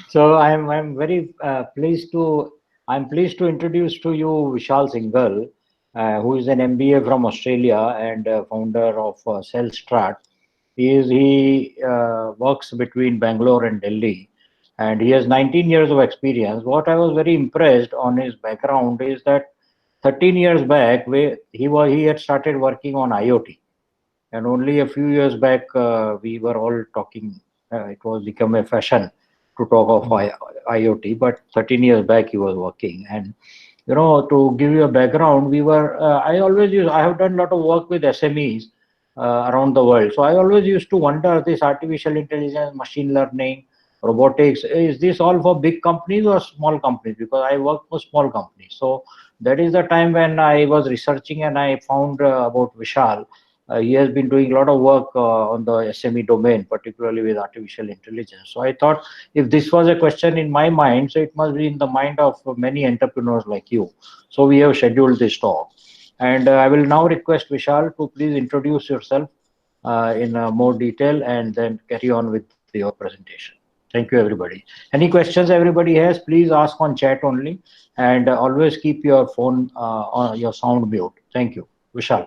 So I'm very I'm pleased to introduce to you Vishal Singhal, who is an MBA from Australia and founder of Cellstrat. He works between Bangalore and Delhi, and he has 19 years of experience. What I was very impressed on his background is that 13 years back, he had started working on IoT, and only a few years back we were all talking. It was become a fashion to talk of IoT, but 13 years back he was working. And to give you a background, I have done a lot of work with SMEs around the world. So I always used to wonder, this artificial intelligence, machine learning, robotics, is this all for big companies or small companies? Because I work for small companies. So that is the time when I was researching and I found about Vishal. He has been doing a lot of work on the SME domain, particularly with artificial intelligence. So I thought, if this was a question in my mind, so it must be in the mind of many entrepreneurs like you. So we have scheduled this talk. And I will now request Vishal to please introduce yourself in more detail and then carry on with your presentation. Thank you, everybody. Any questions everybody has, please ask on chat only, and always keep your phone on your sound mute. Thank you. Vishal.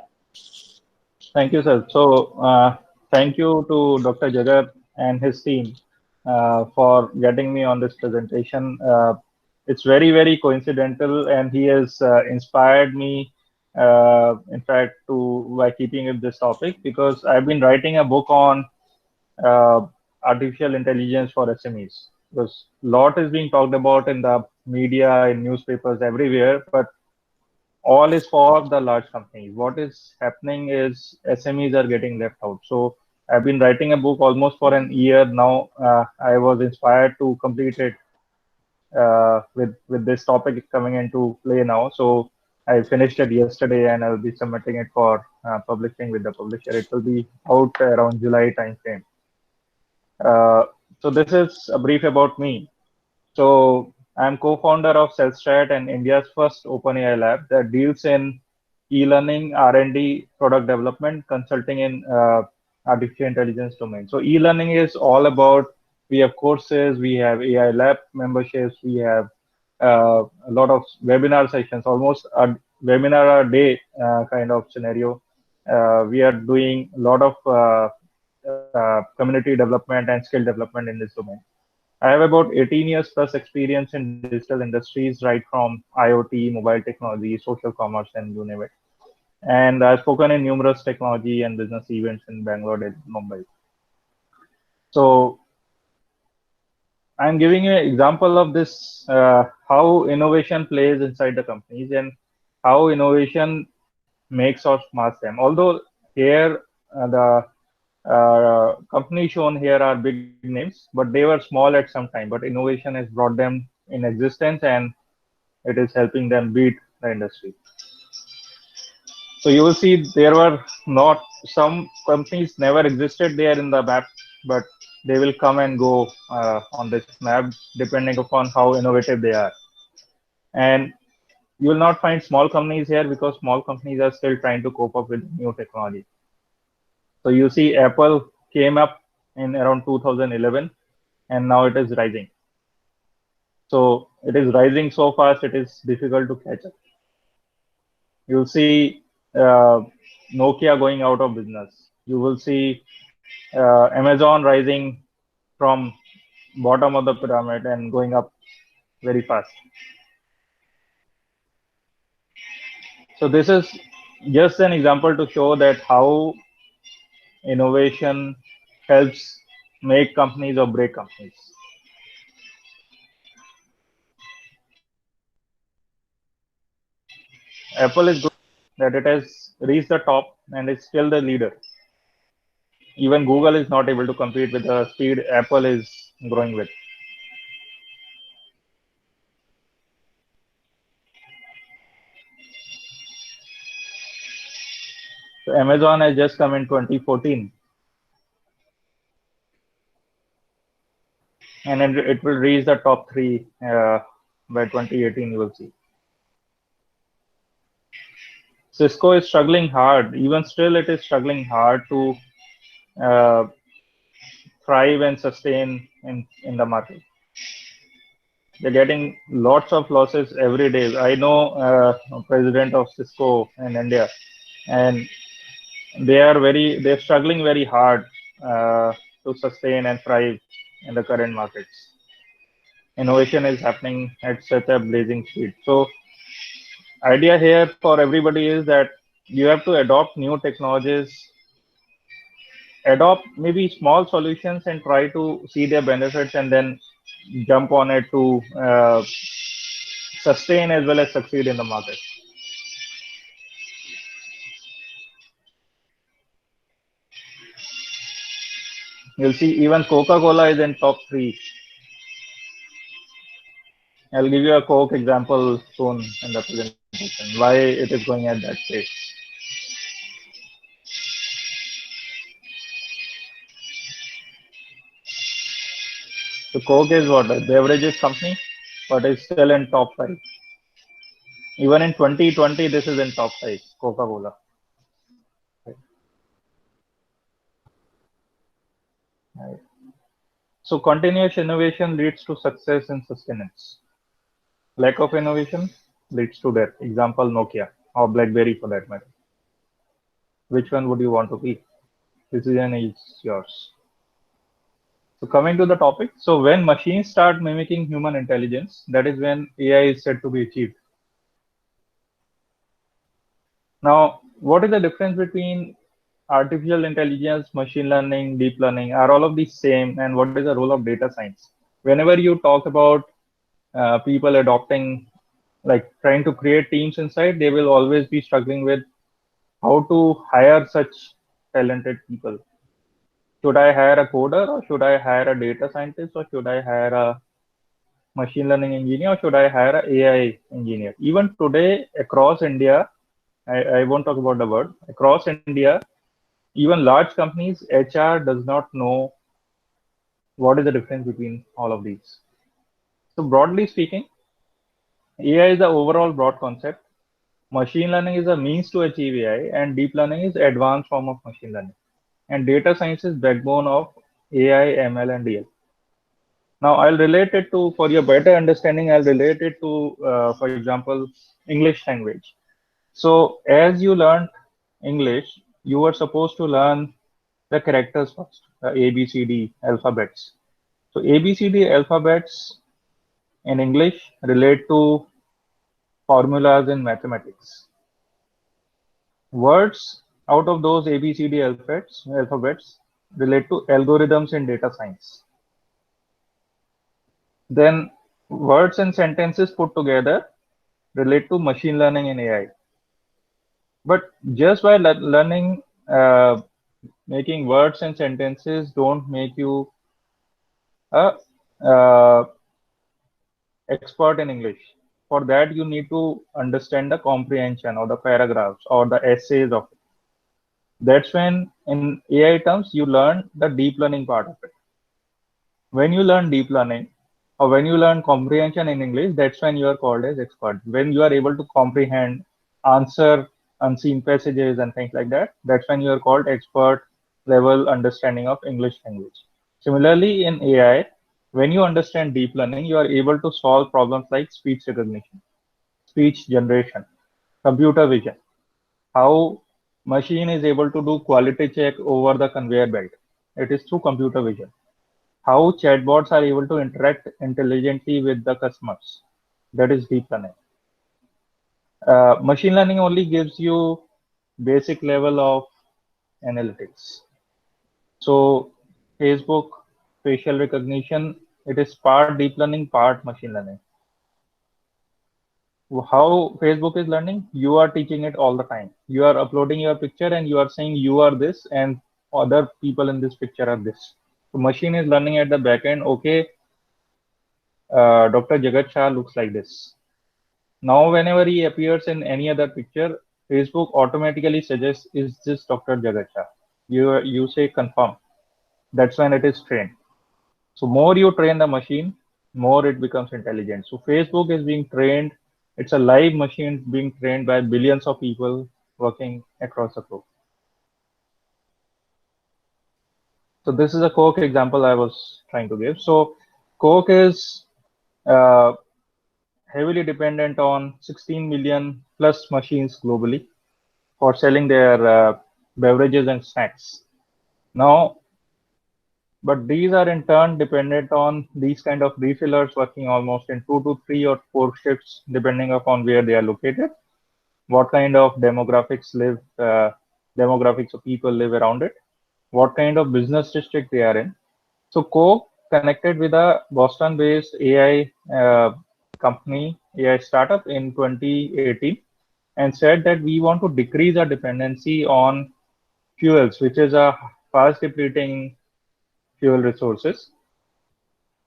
Thank you, sir. So, thank you to Dr. Jagat and his team for getting me on this presentation. It's very, very coincidental, and he has inspired me, in fact, to by keeping with this topic because I've been writing a book on uh, artificial intelligence for SMEs. Because a lot is being talked about in the media, in newspapers, everywhere, but all is for the large companies. What is happening is SMEs are getting left out. So I've been writing a book almost for an year now. I was inspired to complete it with this topic coming into play now. So I finished it yesterday, and I'll be submitting it for publishing with the publisher. It will be out around July timeframe. Uh, so this is a brief about me. So I'm co-founder of Cellstrat and India's first OpenAI lab that deals in e-learning, R&D, product development, consulting in artificial intelligence domain. So e-learning is all about, we have courses, we have AI lab memberships, we have a lot of webinar sessions, almost a webinar a day kind of scenario. We are doing a lot of community development and skill development in this domain. I have about 18 years plus experience in digital industries, right from IoT, mobile technology, social commerce, and you name it. And I've spoken in numerous technology and business events in Bangalore and Mumbai. So I'm giving you an example of this, how innovation plays inside the companies and how innovation makes or smarts them. Although here the companies shown here are big names, but they were small at some time. But innovation has brought them in existence, and it is helping them beat the industry. So you will see there were not some companies never existed there in the map, but they will come and go on this map depending upon how innovative they are. And you will not find small companies here because small companies are still trying to cope up with new technology. So you see Apple came up in around 2011 and now it is rising. So it is rising so fast, it is difficult to catch up. You'll see Nokia going out of business. You will see Amazon rising from bottom of the pyramid and going up very fast. So this is just an example to show that how innovation helps make companies or break companies. Apple is good that it has reached the top and is still the leader. Even Google is not able to compete with the speed Apple is growing with. So Amazon has just come in 2014, and then it will reach the top three by 2018. You will see. Cisco is struggling hard. Even still, it is struggling hard to uh, thrive and sustain in the market. They're getting lots of losses every day. I know president of Cisco in India, and they're struggling very hard to sustain and thrive in the current markets. Innovation is happening at such a blazing speed. So idea here for everybody is that you have to adopt new technologies, adopt maybe small solutions and try to see their benefits and then jump on it to sustain as well as succeed in the market. You'll see even Coca-Cola is in top three. I'll give you a Coke example soon in the presentation, why it is going at that pace. So Coke is what, a beverages company, but it's still in top five. Even in 2020, this is in top five, Coca-Cola. Right. So continuous innovation leads to success and sustenance. Lack of innovation leads to death. Example, Nokia or BlackBerry for that matter. Which one would you want to be? Decision is yours. So coming to the topic, so when machines start mimicking human intelligence, that is when AI is said to be achieved. Now, what is the difference between artificial intelligence, machine learning, deep learning? Are all of these same? And what is the role of data science? Whenever you talk about people adopting, like trying to create teams inside, they will always be struggling with how to hire such talented people. Should I hire a coder or should I hire a data scientist or should I hire a machine learning engineer or should I hire a AI engineer? Even today across India, I won't talk about the world, across India, even large companies, HR does not know what is the difference between all of these. So broadly speaking, AI is the overall broad concept. Machine learning is a means to achieve AI, and deep learning is advanced form of machine learning. And data science is backbone of AI, ML, and DL. Now I'll relate it to, for your better understanding, I'll relate it to, for example, English language. So as you learned English, you were supposed to learn the characters first, the A, B, C, D alphabets. So A, B, C, D alphabets in English relate to formulas in mathematics. Words out of those A, B, C, D alphabets relate to algorithms in data science. Then words and sentences put together relate to machine learning in AI. But just by learning, making words and sentences don't make you a expert in English. For that, you need to understand the comprehension or the paragraphs or the essays of it. That's when, in AI terms, you learn the deep learning part of it. When you learn deep learning or when you learn comprehension in English, that's when you are called as expert. When you are able to comprehend, answer unseen passages and things like that, that's when you are called expert level understanding of English language. Similarly, in AI, when you understand deep learning, you are able to solve problems like speech recognition, speech generation, computer vision, how machine is able to do quality check over the conveyor belt. It is through computer vision. How chatbots are able to interact intelligently with the customers. That is deep learning. Machine learning only gives you basic level of analytics. So Facebook facial recognition, it is part deep learning, part machine learning. How Facebook is learning? You are teaching it all the time. You are uploading your picture and you are saying you are this and other people in this picture are this. So machine is learning at the back end. Okay, Dr. Jagat Shah looks like this. Now, whenever he appears in any other picture, Facebook automatically suggests, is this Dr. Jagat Shah? You say confirm. That's when it is trained. So more you train the machine, more it becomes intelligent. So Facebook is being trained. It's a live machine being trained by billions of people working across the globe. So this is a Coke example I was trying to give. So Coke is uh, heavily dependent on 16 million plus machines globally for selling their beverages and snacks. Now, but these are in turn dependent on these kind of refillers working almost in 2 to 3 or 4 shifts, depending upon where they are located, what kind of demographics of people live around it, what kind of business district they are in. So Coke connected with a Boston-based AI company, AI startup in 2018, and said that we want to decrease our dependency on fuels, which is a fast depleting fuel resources,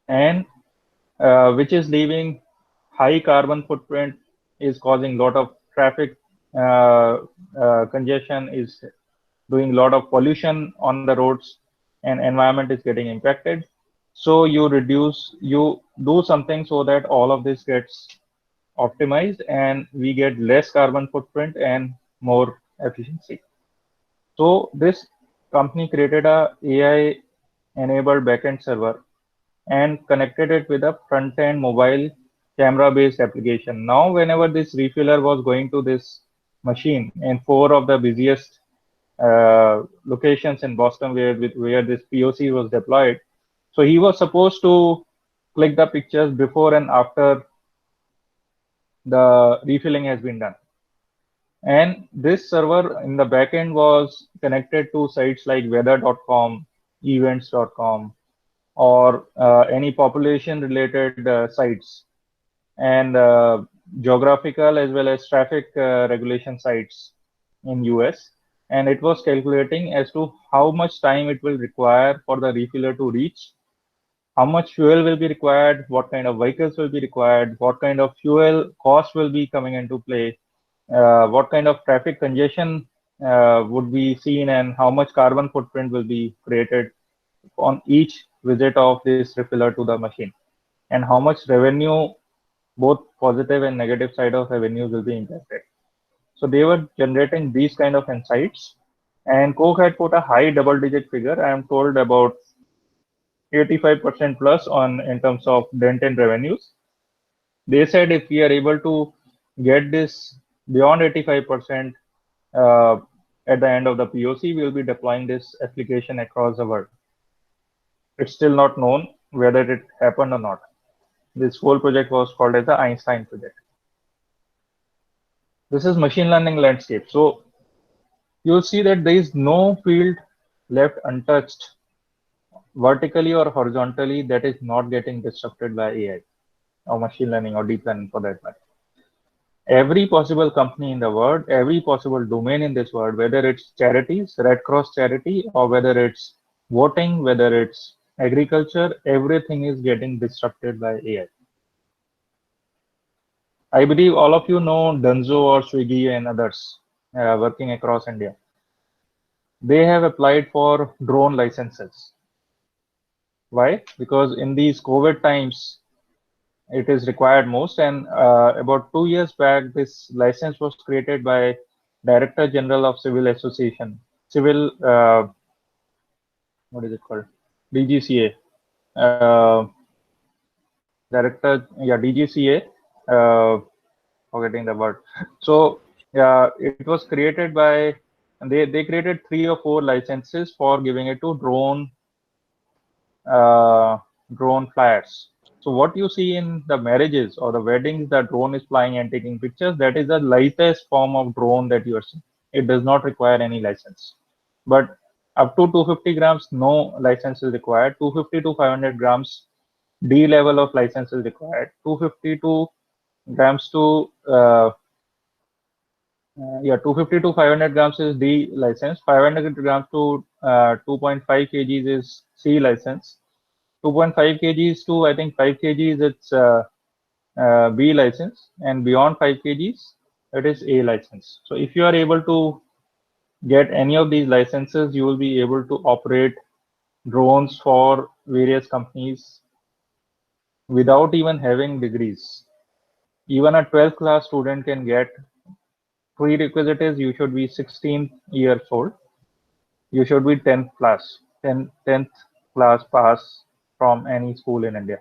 and which is leaving high carbon footprint, is causing a lot of traffic congestion, is doing a lot of pollution on the roads, and environment is getting impacted. So you do something so that all of this gets optimized and we get less carbon footprint and more efficiency. So this company created a AI enabled backend server and connected it with a front end mobile camera based application. Now, whenever this refiller was going to this machine in four of the busiest locations in Boston where this POC was deployed, so he was supposed to click the pictures before and after the refilling has been done. And this server in the backend was connected to sites like weather.com, events.com, or any population related sites, and geographical as well as traffic regulation sites in US. And it was calculating as to how much time it will require for the refiller to reach, how much fuel will be required, what kind of vehicles will be required, what kind of fuel cost will be coming into play, what kind of traffic congestion would be seen, and how much carbon footprint will be created on each visit of this refiller to the machine, and how much revenue, both positive and negative side of revenues, will be impacted. So they were generating these kind of insights, and Coke had put a high double-digit figure. I am told about 85% plus on in terms of dent in revenues. They said if we are able to get this beyond 85% uh, at the end of the POC, we will be deploying this application across the world. It's still not known whether it happened or not. This whole project was called as the Einstein project. This is machine learning landscape. So you'll see that there is no field left untouched vertically or horizontally that is not getting disrupted by AI or machine learning or deep learning for that matter. Every possible company in the world, every possible domain in this world, whether it's charities, Red Cross charity, or whether it's voting, whether it's agriculture, everything is getting disrupted by AI. I believe all of you know Dunzo or Swiggy and others working across India. They have applied for drone licenses. Why? Because in these COVID times, it is required most. And about 2 years back, this license was created by Director General of Civil Association, Civil, what is it called? DGCA. DGCA. Forgetting the word. So it was created by, they created 3 or 4 licenses for giving it to drone flyers. So what you see in the marriages or the weddings, the drone is flying and taking pictures, that is the lightest form of drone that you are seeing. It does not require any license. But up to 250 grams, no license is required. 250 to 500 grams, D level of license is required. 250 to grams to 250 to 500 grams is D license. 500 grams to 2.5 kgs is C license. 2.5 kgs to I think 5 kgs it's B license, and beyond 5 kgs it is A license. So if you are able to get any of these licenses, you will be able to operate drones for various companies without even having degrees. Even a 12th class student can get. Prerequisite is you should be 16 years old. You should be 10th class pass from any school in India.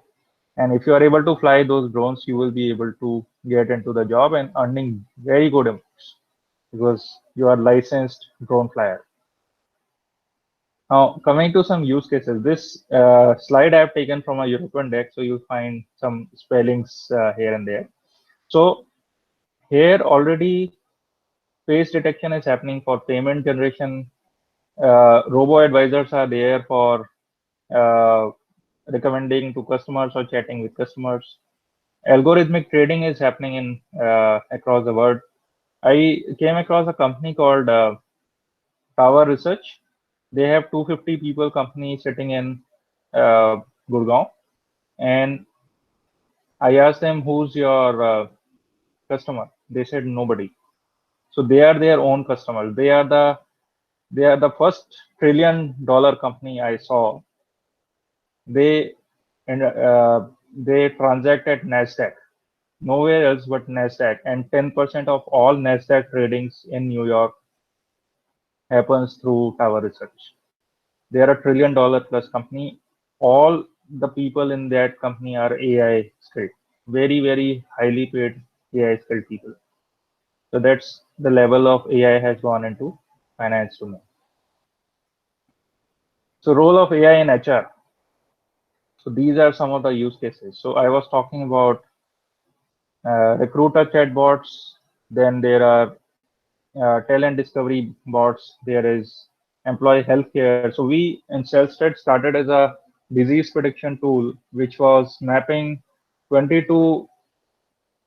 And if you are able to fly those drones, you will be able to get into the job and earning very good amounts because you are licensed drone flyer. Now, coming to some use cases, this slide I have taken from a European deck, so you'll find some spellings here and there. So here already face detection is happening for payment generation. Robo advisors are there for uh, recommending to customers or chatting with customers. Algorithmic trading is happening in across the world. I came across a company called Tower Research. They have 250 people company sitting in Gurgaon, and I asked them, "Who's your customer?" They said nobody. So they are their own customers. They are the first $1 trillion company I saw. They and they transact at Nasdaq, nowhere else but Nasdaq, and 10% of all Nasdaq tradings in New York happens through Tower Research. They are a $1 trillion plus company. All the people in that company are AI skilled, very, very highly paid AI skilled people. So that's the level of AI has gone into finance domain. So role of AI in HR. So these are some of the use cases. So I was talking about recruiter chatbots. Then there are talent discovery bots. There is employee healthcare. So we in Cellstat started as a disease prediction tool, which was mapping 22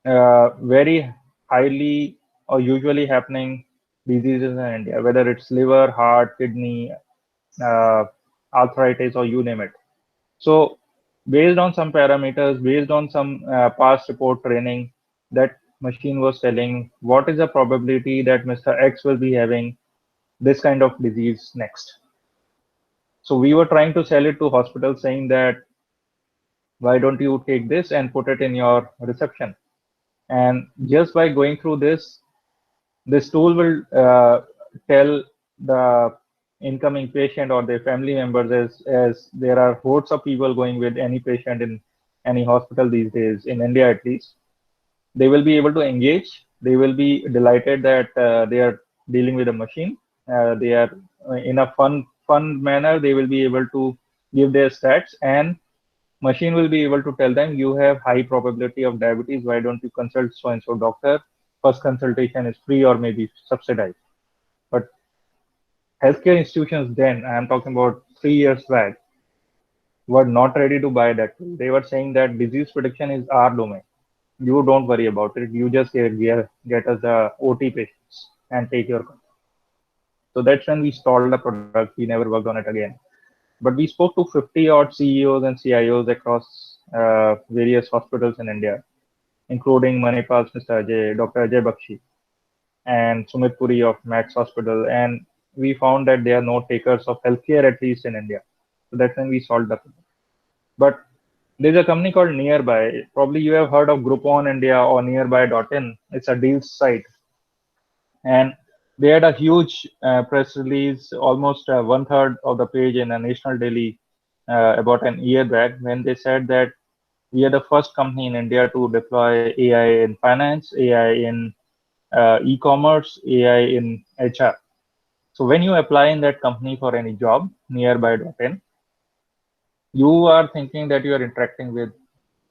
very highly or usually happening diseases in India, whether it's liver, heart, kidney, uh, arthritis, or you name it. So based on some parameters, based on some past report training, that machine was telling what is the probability that Mr. X will be having this kind of disease next. So we were trying to sell it to hospitals saying that why don't you take this and put it in your reception? And just by going through this tool will tell the incoming patient or their family members, as there are hordes of people going with any patient in any hospital these days, in India at least. They will be able to engage. They will be delighted that they are dealing with a machine. They are in a fun manner. They will be able to give their stats, and machine will be able to tell them you have high probability of diabetes. Why don't you consult so and so doctor? First consultation is free or maybe subsidized. But healthcare institutions then, I am talking about 3 years back, were not ready to buy that. They were saying that disease prediction is our domain. You don't worry about it. You just get us the OT patients and take your call. So that's when we stalled the product. We never worked on it again. But we spoke to 50 odd CEOs and CIOs across various hospitals in India, including Manipal's Mr. Ajay, Dr. Ajay Bakshi, and Sumit Puri of Max Hospital. And we found that they are no takers of healthcare, at least in India. So that's when we solved the problem. But there's a company called Nearby. Probably you have heard of Groupon India or Nearby.in. It's a deals site. And they had a huge press release, almost one third of the page in a national daily about an year back, when they said that we are the first company in India to deploy AI in finance, AI in e-commerce, AI in HR. So when you apply in that company for any job, Nearby.in, you are thinking that you are interacting with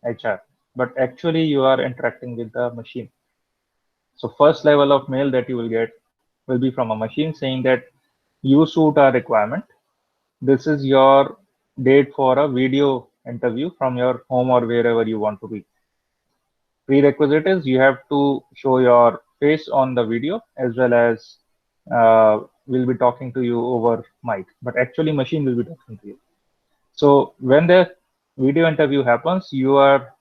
HR, but actually you are interacting with the machine. So first level of mail that you will get will be from a machine saying that you suit our requirement. This is your date for a video interview from your home or wherever you want to be. Prerequisite is you have to show your face on the video, as well as we'll be talking to you over mic, but actually machine will be talking to you. So when the video interview happens, your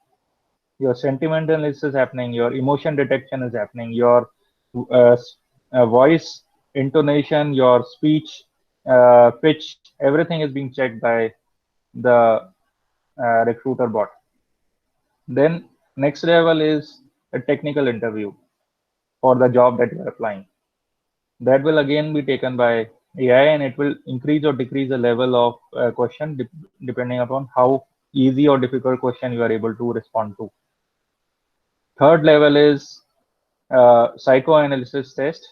sentiment analysis is happening, your emotion detection is happening, your uh, voice intonation, your speech pitch, everything is being checked by the recruiter bot. Then next level is a technical interview for the job that you are applying. That will again be taken by AI, and it will increase or decrease the level of question depending upon how easy or difficult question you are able to respond to. Third level is psychoanalysis test,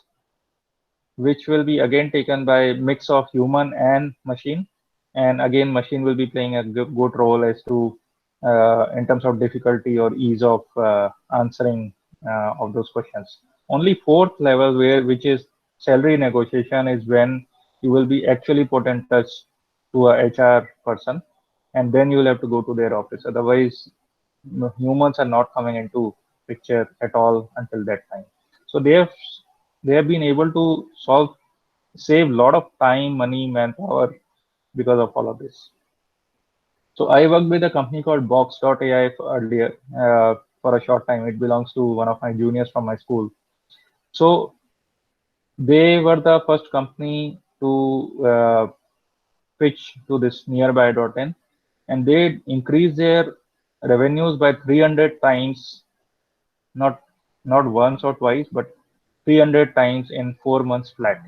which will be again taken by mix of human and machine. And again, machine will be playing a good role as to in terms of difficulty or ease of answering of those questions. Only fourth level, where which is salary negotiation, is when you will be actually put in touch to a HR person, and then you will have to go to their office. Otherwise, humans are not coming into picture at all until that time. So they have been able to save a lot of time, money, manpower because of all of this. So I worked with a company called Box.ai earlier for a short time. It belongs to one of my juniors from my school. So they were the first company to pitch to this nearby.in, and they increased their revenues by 300 times, not not once or twice, but 300 times in 4 months flat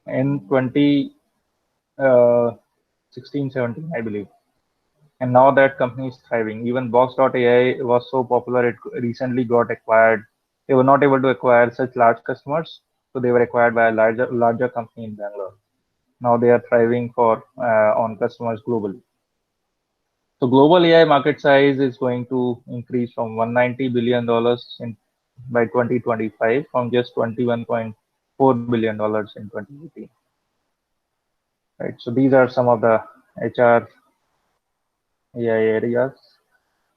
in 2016, 17, I believe. And now that company is thriving. Even Box.ai was so popular, it recently got acquired. They were not able to acquire such large customers, so they were acquired by a larger company in Bangalore. Now they are thriving for on customers globally. So global AI market size is going to increase from $190 billion in by 2025 from just $21.4 billion in 2018. Right. So these are some of the HR AI areas.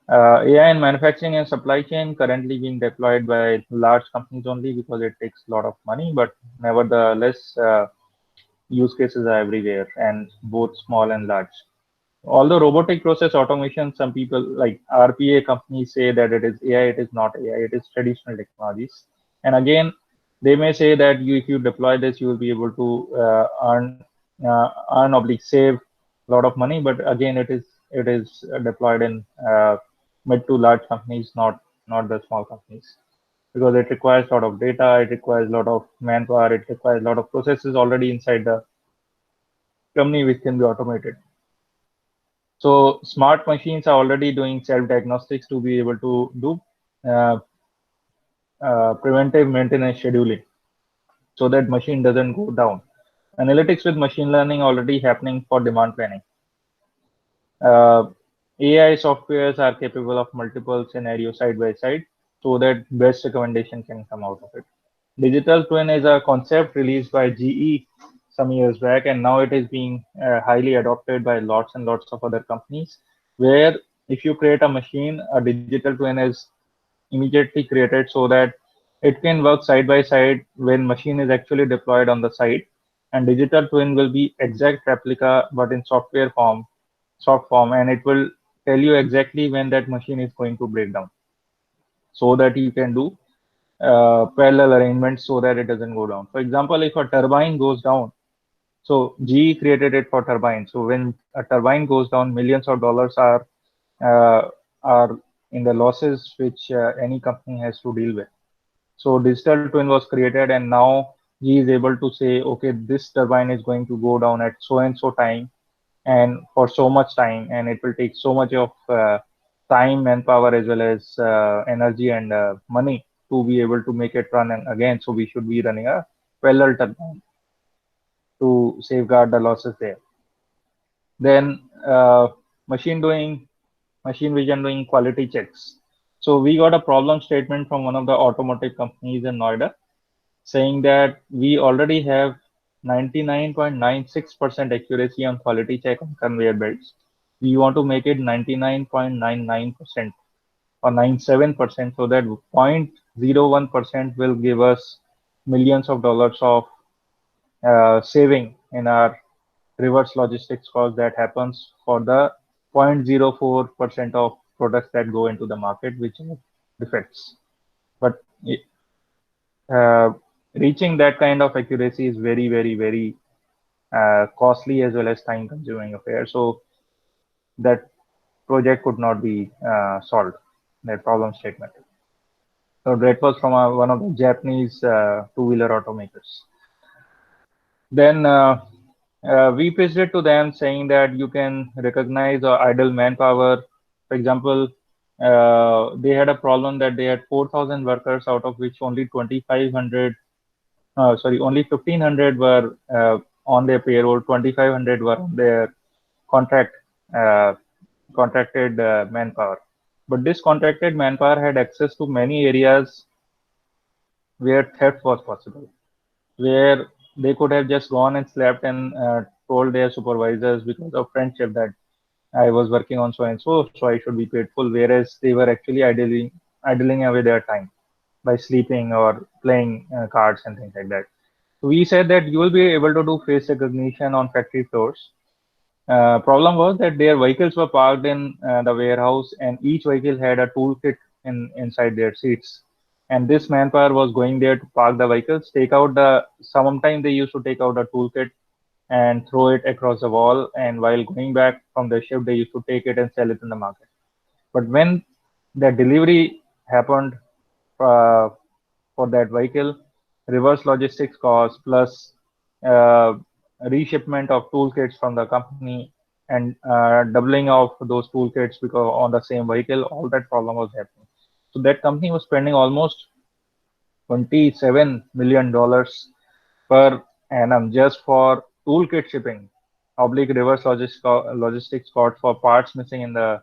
AI in manufacturing and supply chain currently being deployed by large companies only because it takes a lot of money, but nevertheless, use cases are everywhere and both small and large. Although robotic process automation, some people like RPA companies say that it is AI, it is not AI, it is traditional technologies. And again, they may say that if you deploy this, you will be able to earn oblique save a lot of money. But again, it is deployed in mid to large companies, not the small companies, because it requires a lot of data, it requires a lot of manpower, it requires a lot of processes already inside the company which can be automated. So smart machines are already doing self-diagnostics to be able to do uh, preventive maintenance scheduling so that machine doesn't go down. Analytics with machine learning already happening for demand planning. Uh, AI softwares are capable of multiple scenarios side by side so that best recommendation can come out of it. Digital twin is a concept released by GE some years back, and now it is being highly adopted by lots and lots of other companies. Where if you create a machine, a digital twin is immediately created so that it can work side by side when machine is actually deployed on the site. And digital twin will be exact replica, but in soft form, and it will tell you exactly when that machine is going to break down, so that you can do parallel arrangement so that it doesn't go down. For example, if a turbine goes down, so GE created it for turbines. So when a turbine goes down, millions of dollars uh, are in the losses which any company has to deal with. So digital twin was created, and now GE is able to say, okay, this turbine is going to go down at so and so time, and for so much time, and it will take so much of time, manpower, as well as energy and money to be able to make it run again. So we should be running a parallel turbine to safeguard the losses there. Then machine doing machine vision doing quality checks. So we got a problem statement from one of the automotive companies in Noida saying that we already have 99.96% accuracy on quality check on conveyor belts. We want to make it 99.99% or 97% so that 0.01% will give us millions of dollars of saving in our reverse logistics cost that happens for the 0.04% of products that go into the market, which are defects. But uh, reaching that kind of accuracy is very, very, very costly as well as time consuming affair. So that project could not be solved, that problem statement. So that was from one of the Japanese two-wheeler automakers. Then We pitched it to them saying that you can recognize idle manpower. For example, they had a problem that they had 4,000 workers, out of which only 2,500, only 1,500 were on their payroll, 2,500 were on their contract, uh, contracted manpower. But this contracted manpower had access to many areas where theft was possible, where they could have just gone and slept and told their supervisors because of friendship that I was working on so and so I should be paid full, whereas they were actually idling away their time by sleeping or playing cards and things like that. So we said that you will be able to do face recognition on factory floors. Problem was that their vehicles were parked in the warehouse, and each vehicle had a toolkit inside their seats. And this manpower was going there to park the vehicles, take out the. Sometimes they used to take out a toolkit and throw it across the wall. And while going back from the shift, they used to take it and sell it in the market. But when the delivery happened uh, for that vehicle, reverse logistics cost plus uh, reshipment of toolkits from the company and doubling of those toolkits because on the same vehicle, all that problem was happening. So that company was spending almost $27 million per annum just for toolkit shipping, oblique reverse logistics cost for parts missing in the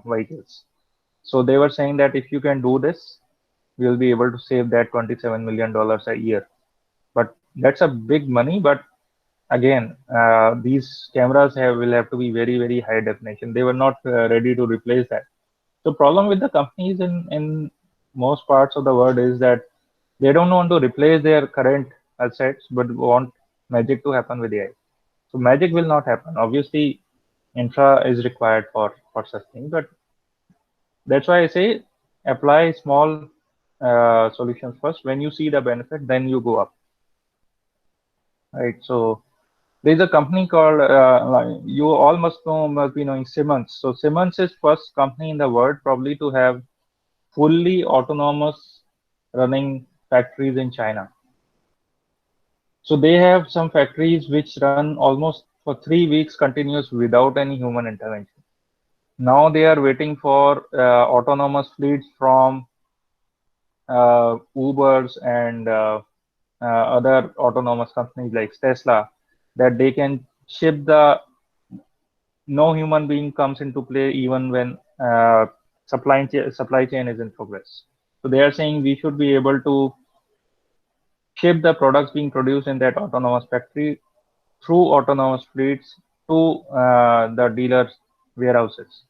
vehicles. So they were saying that if you can do this, we'll be able to save that $27 million a year. But that's a big money. But again, these cameras will have to be very, very high definition. They were not ready to replace that. So problem with the companies in most parts of the world is that they don't want to replace their current assets, but want magic to happen with AI. So magic will not happen. Obviously, infra is required for such things, but that's why I say apply small solutions first. When you see the benefit, then you go up, right? So there's a company called you all must be knowing Siemens. So Siemens is first company in the world probably to have fully autonomous running factories in China. So they have some factories which run almost for 3 weeks continuous without any human intervention. Now they are waiting for autonomous fleets from Ubers and other autonomous companies like Tesla, that they can ship the no human being comes into play even when supply chain is in progress. So they are saying we should be able to ship the products being produced in that autonomous factory through autonomous fleets to the dealers' warehouses.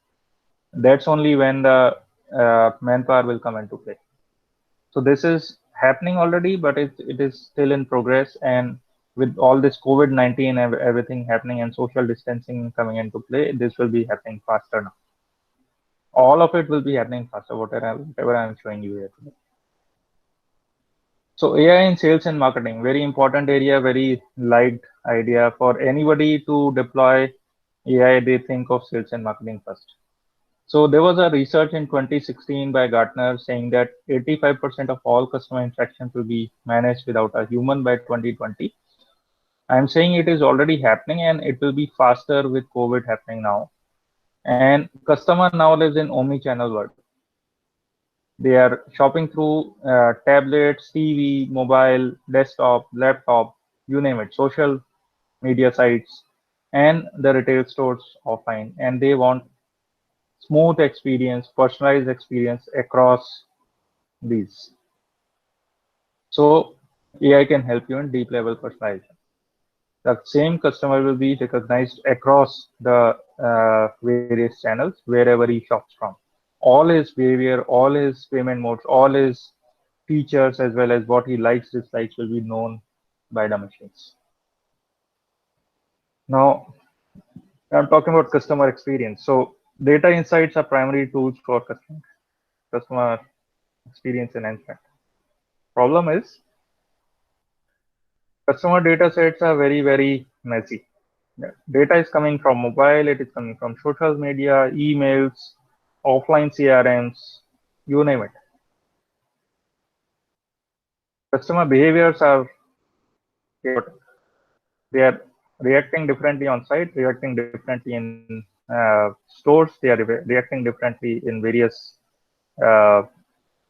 That's only when the manpower will come into play. So this is happening already, but it is still in progress. And with all this COVID-19 and everything happening and social distancing coming into play, this will be happening faster now. All of it will be happening faster, whatever I'm showing you here today. So AI in sales and marketing, very important area, very light idea for anybody to deploy AI. They think of sales and marketing first. So there was a research in 2016 by Gartner saying that 85% of all customer interactions will be managed without a human by 2020. I'm saying it is already happening and it will be faster with COVID happening now. And customer now lives in omni-channel world. They are shopping through tablets, TV, mobile, desktop, laptop, you name it, social media sites, and the retail stores offline. And they want smooth experience, personalized experience across these. So AI can help you in deep level personalization. The same customer will be recognized across the various channels wherever he shops from. All his behavior, all his payment modes, all his features, as well as what he likes, dislikes, will be known by the machines. Now, I'm talking about customer experience. So, data insights are primary tools for customer experience enhancement. Problem is, customer data sets are very, very messy. Data is coming from mobile, it is coming from social media, emails, offline CRMs, you name it. Customer behaviors are chaotic. They are reacting differently on site, reacting differently in stores, they are reacting differently in various uh,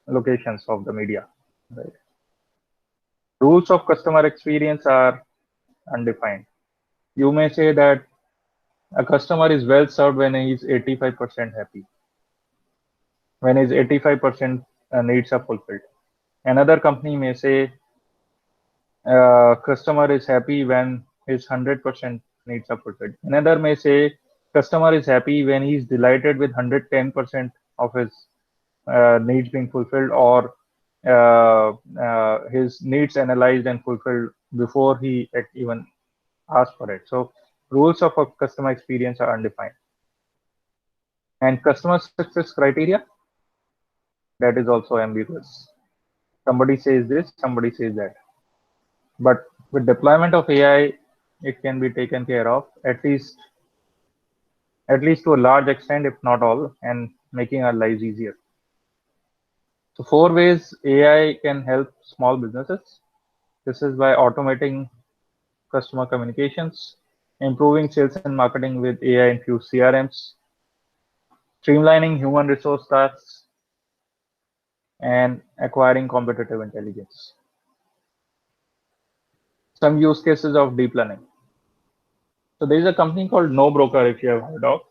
locations of the media. Right? Rules of customer experience are undefined. You may say that a customer is well served when he is 85% happy, when his 85% needs are fulfilled. Another company may say customer is happy when his 100% needs are fulfilled. Another may say customer is happy when he is delighted with 110% of his needs being fulfilled, or his needs analyzed and fulfilled before he even asked for it. So rules of a customer experience are undefined. And customer success criteria, that is also ambiguous. Somebody says this, somebody says that. But with deployment of AI, it can be taken care of at least to a large extent, if not all, and making our lives easier. So 4 ways AI can help small businesses. This is by automating customer communications, improving sales and marketing with AI infused CRMs, streamlining human resource tasks, and acquiring competitive intelligence. Some use cases of deep learning. So there is a company called NoBroker, if you have heard of.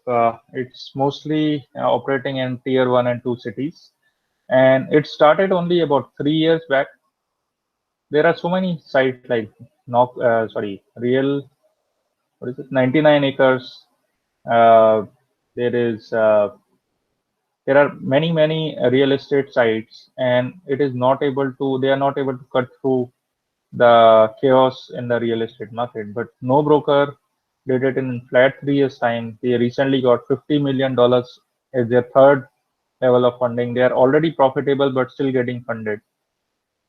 It's mostly operating in tier 1 and 2 cities. And it started only about 3 years back. There are so many sites like Real, what is it, 99 acres. Uh, there is there are many real estate sites, and they are not able to cut through the chaos in the real estate market. But no broker did it in flat 3 years time. They recently got $50 million as their third level of funding. They are already profitable but still getting funded.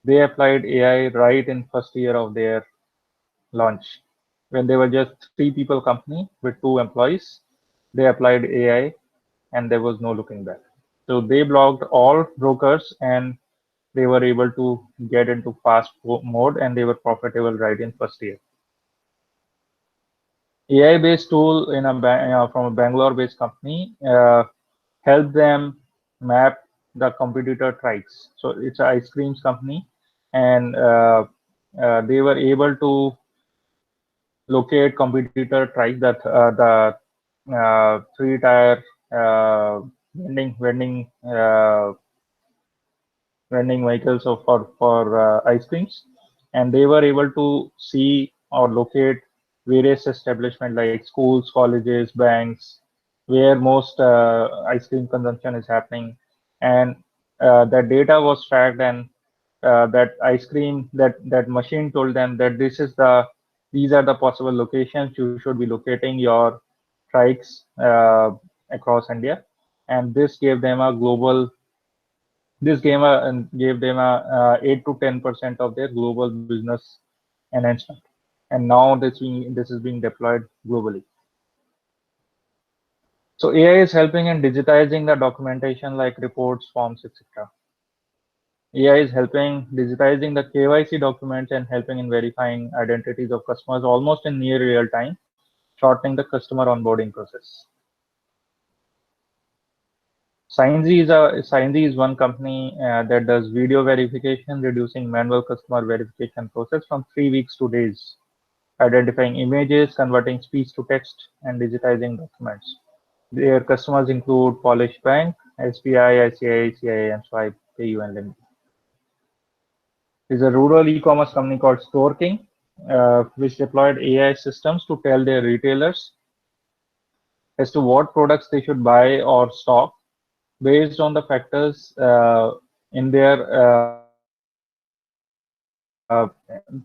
They applied AI right in first year of their launch. When they were just 3 people company with 2 employees, they applied AI and there was no looking back. So they blocked all brokers and they were able to get into fast mode and they were profitable right in first year. AI-based tool from a Bangalore-based company helped them map the competitor trikes. So it's an ice creams company, and they were able to locate competitor trikes, that the three-tire vending vending vehicles for ice creams, and they were able to see or locate various establishments like schools, colleges, banks, where most ice cream consumption is happening, and that data was tracked, and that ice cream that machine told them that these are the possible locations you should be locating your trikes across India, and this gave them a 8 to 10% of their global business enhancement, and now this is being deployed globally. So AI is helping in digitizing the documentation like reports, forms, etc. AI is helping digitizing the KYC documents and helping in verifying identities of customers almost in near real time, shortening the customer onboarding process. Signsy is one company that does video verification, reducing manual customer verification process from 3 weeks to days, identifying images, converting speech to text, and digitizing documents. Their customers include Polish Bank, SBI, ICICI, and Swipe, PayU, and Limit. There's a rural e-commerce company called Store King, which deployed AI systems to tell their retailers as to what products they should buy or stock based on the factors in their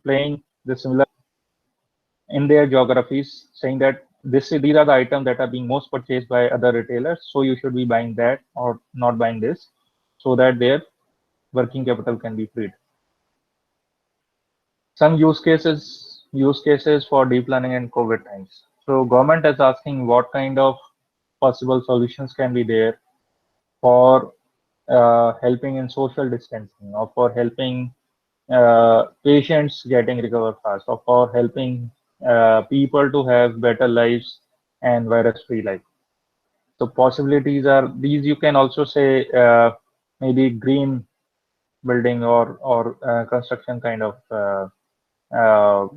playing the similar in their geographies, saying that these are the items that are being most purchased by other retailers, so you should be buying that or not buying this, so that their working capital can be freed. Some use cases for deep learning in COVID times. So government is asking what kind of possible solutions can be there for helping in social distancing, or for helping patients getting recover fast, or for helping people to have better lives and virus-free life. So possibilities are these. You can also say maybe green building or construction kind of uh,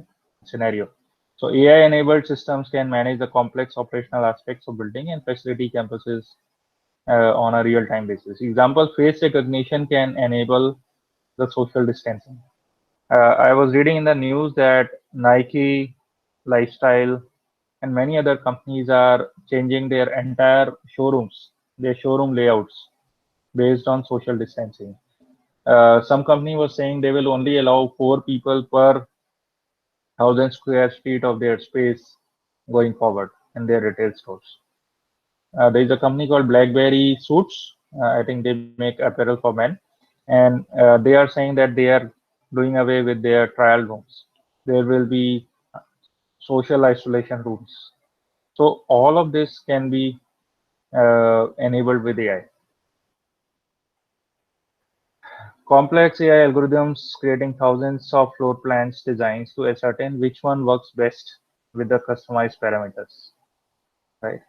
scenario. So AI-enabled systems can manage the complex operational aspects of building and facility campuses on a real-time basis. Example, face recognition can enable the social distancing. I was reading in the news that Nike, Lifestyle, and many other companies are changing their entire showrooms, their showroom layouts based on social distancing. Some company was saying they will only allow 4 people per 1,000 square feet of their space going forward in their retail stores. There is a company called BlackBerry Suits. I think they make apparel for men, and they are saying that they are doing away with their trial rooms. There will be social isolation rooms. So all of this can be enabled with AI. Complex AI algorithms creating thousands of floor plans designs to ascertain which one works best with the customized parameters. Right.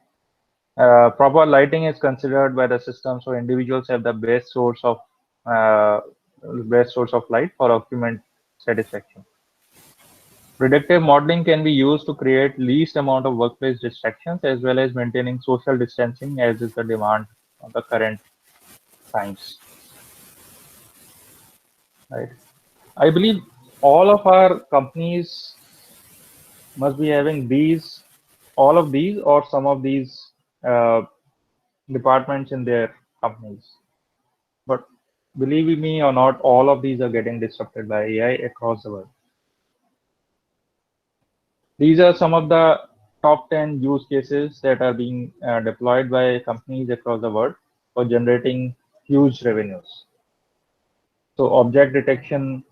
Proper lighting is considered by the system, so individuals have the uh, best source of light for occupant satisfaction. Predictive modeling can be used to create least amount of workplace distractions as well as maintaining social distancing as is the demand of the current times. Right. I believe all of our companies must be having these, all of these or some of these uh, departments in their companies. But believe me or not, all of these are getting disrupted by AI across the world. These are some of the top 10 use cases that are being deployed by companies across the world for generating huge revenues. So object detection,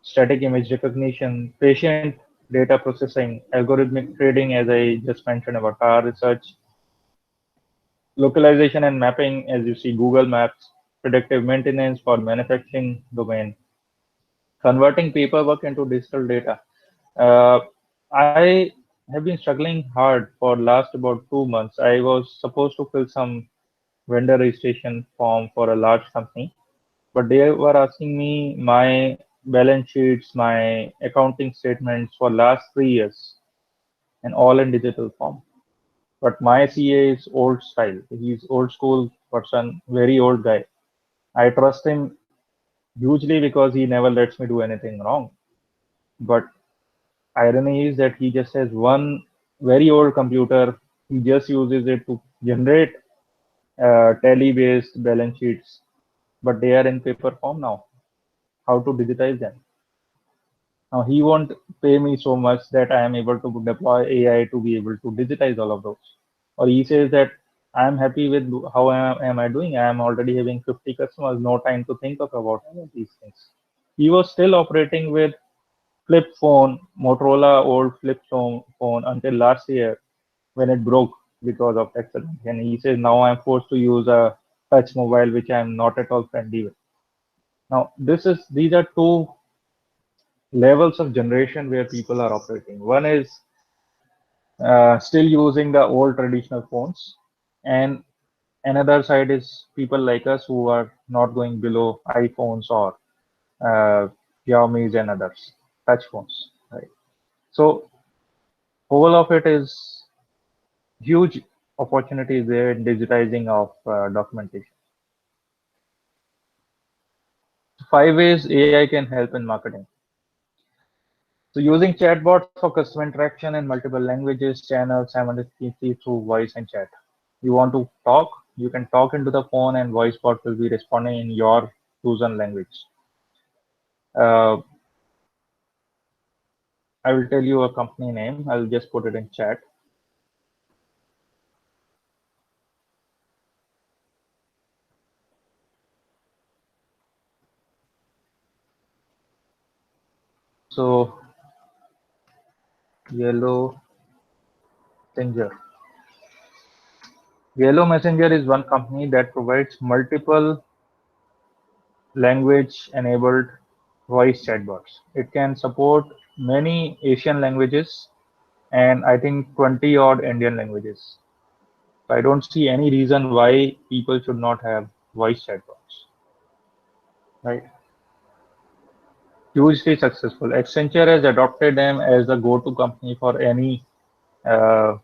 static image recognition, patient data processing, algorithmic trading, as I just mentioned about car research, localization and mapping, as you see, Google Maps, predictive maintenance for manufacturing domain, converting paperwork into digital data. Uh, I have been struggling hard for last about 2 months. I was supposed to fill some vendor registration form for a large company, but they were asking me my balance sheets, my accounting statements for last 3 years, and all in digital form. But my CA is old style. He's old school person, very old guy. I trust him hugely because he never lets me do anything wrong. But irony is that he just has one very old computer. He just uses it to generate tally-based balance sheets, but they are in paper form now. How to digitize them? Now he won't pay me so much that I am able to deploy AI to be able to digitize all of those. Or he says that I am happy with how am I doing. I am already having 50 customers, no time to think of about any of these things. He was still operating with flip phone, Motorola old phone until last year when it broke because of accident. And he says now I'm forced to use a touch mobile which I'm not at all friendly with. Now these are two levels of generation where people are operating. One is still using the old traditional phones, and another side is people like us who are not going below iPhones or uh, Xiaomi's and others, touch phones. Right. So whole of it is huge opportunities there in digitizing of documentation. 5 ways AI can help in marketing. So using chatbots for customer interaction in multiple languages, channels simultaneously through voice and chat. You want to talk, you can talk into the phone and voice bot will be responding in your chosen language. Uh, I will tell you a company name. I'll just put it in chat. So Yellow Messenger. Yellow Messenger is one company that provides multiple language enabled voice chatbots. It can support many Asian languages and I think 20 odd Indian languages. So I don't see any reason why people should not have voice chatbots, right? Hugely successful. Accenture has adopted them as the go-to company for any uh,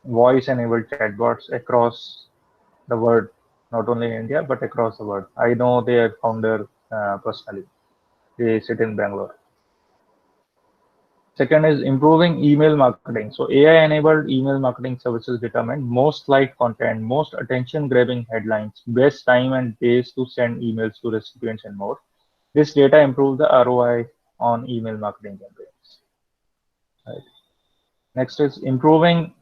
voice-enabled chatbots across the world, not only in India but across the world. I know their founder personally. They sit in Bangalore. Second is improving email marketing. So AI-enabled email marketing services determine most liked content, most attention-grabbing headlines, best time and days to send emails to recipients, and more. This data improves the ROI on email marketing campaigns. Right. Next is improving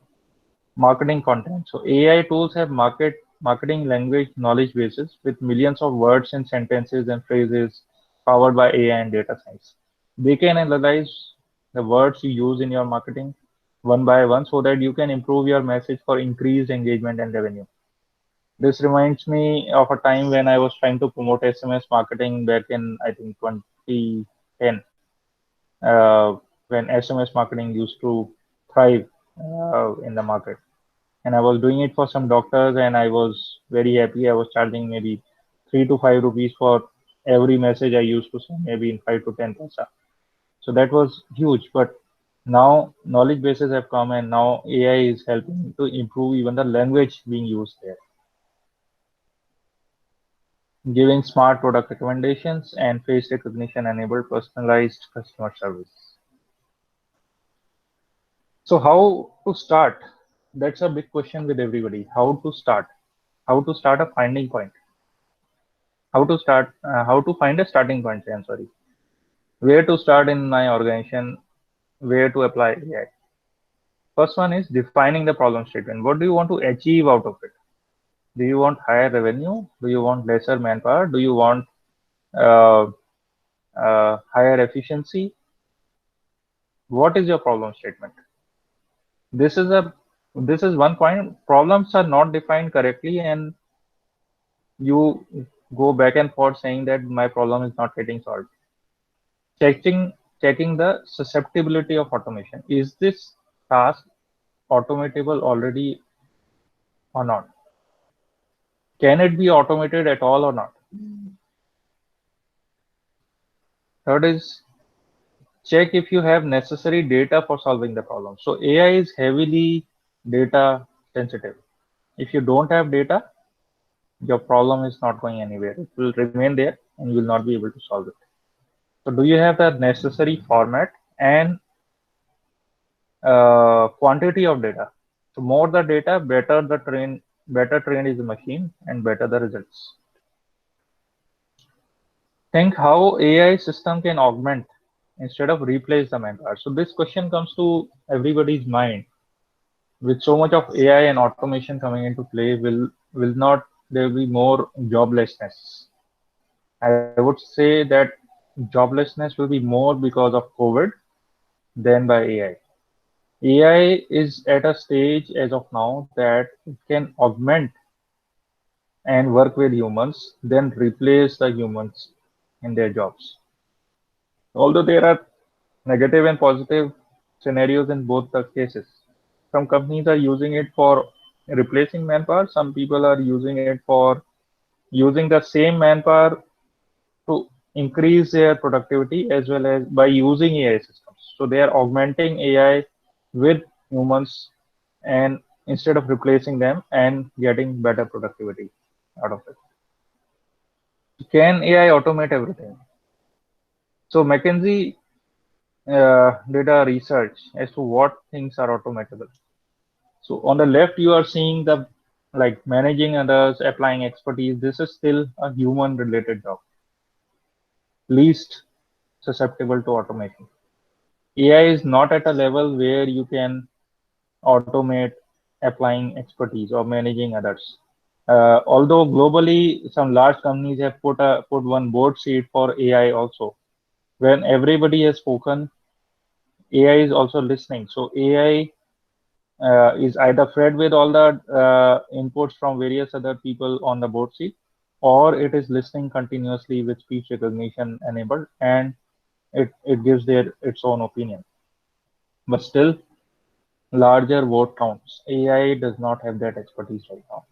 marketing content. So AI tools have marketing language knowledge bases with millions of words and sentences and phrases powered by AI and data science. They can analyze the words you use in your marketing one by one so that you can improve your message for increased engagement and revenue. This reminds me of a time when I was trying to promote SMS marketing back in, I think, 2010, uh, when SMS marketing used to thrive in the market. And I was doing it for some doctors, and I was very happy. I was charging maybe 3 to 5 rupees for every message I used to send, maybe in 5 to 10 paisa. So that was huge. But now knowledge bases have come, and now AI is helping to improve even the language being used there, giving smart product recommendations and face recognition enabled personalized customer service. So how to start? That's a big question with everybody. How to start? How to start a finding point? How to find a starting point? I'm sorry. Where to start in my organization? Where to apply AI? First one is defining the problem statement. What do you want to achieve out of it? Do you want higher revenue? Do you want lesser manpower? Do you want uh, higher efficiency? What is your problem statement? This is a this is one point. Problems are not defined correctly, and you go back and forth saying that my problem is not getting solved. Checking the susceptibility of automation. Is this task automatable already or not? Can it be automated at all or not? Third is check if you have necessary data for solving the problem. So AI is heavily data sensitive. If you don't have data, your problem is not going anywhere. It will remain there and you will not be able to solve it. So do you have the necessary format and quantity of data? So more the data, better trained is the machine and better the results. Think how AI system can augment instead of replace the manpower. So this question comes to everybody's mind. With so much of AI and automation coming into play, will not there be more joblessness? I would say that joblessness will be more because of COVID than by AI. AI is at a stage as of now that it can augment and work with humans, then replace the humans in their jobs. Although there are negative and positive scenarios in both the cases. Some companies are using it for replacing manpower, some people are using it for using the same manpower to increase their productivity as well as by using AI systems. So they are augmenting AI with humans and instead of replacing them and getting better productivity out of it. Can AI automate everything? So McKinsey did a research as to what things are automatable. So on the left, you are seeing the like managing others, applying expertise. This is still a human related job, least susceptible to automation. AI is not at a level where you can automate applying expertise or managing others. Although globally, some large companies have put one board seat for AI also. When everybody has spoken, AI is also listening. So AI is either fed with all the inputs from various other people on the board seat, or it is listening continuously with speech recognition enabled, and it gives its own opinion. But still, larger word counts. AI does not have that expertise right now.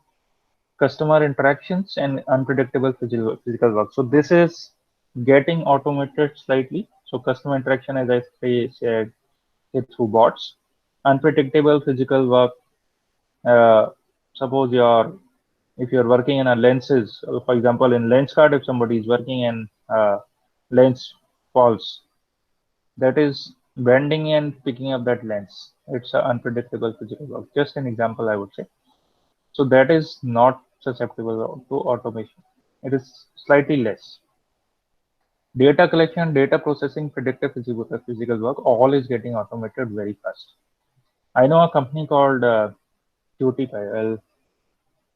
Customer interactions and unpredictable physical work. So this is getting automated slightly. So customer interaction, as I said, it through bots. Unpredictable physical work. Uh, suppose if you're working in a lenses, for example, in Lenskart, if somebody is working and lens falls, that is bending and picking up that lens. It's an unpredictable physical work. Just an example, I would say. So that is not susceptible to automation. It is slightly less. Data collection, data processing, predictive physical work, all is getting automated very fast. I know a company called QTPy.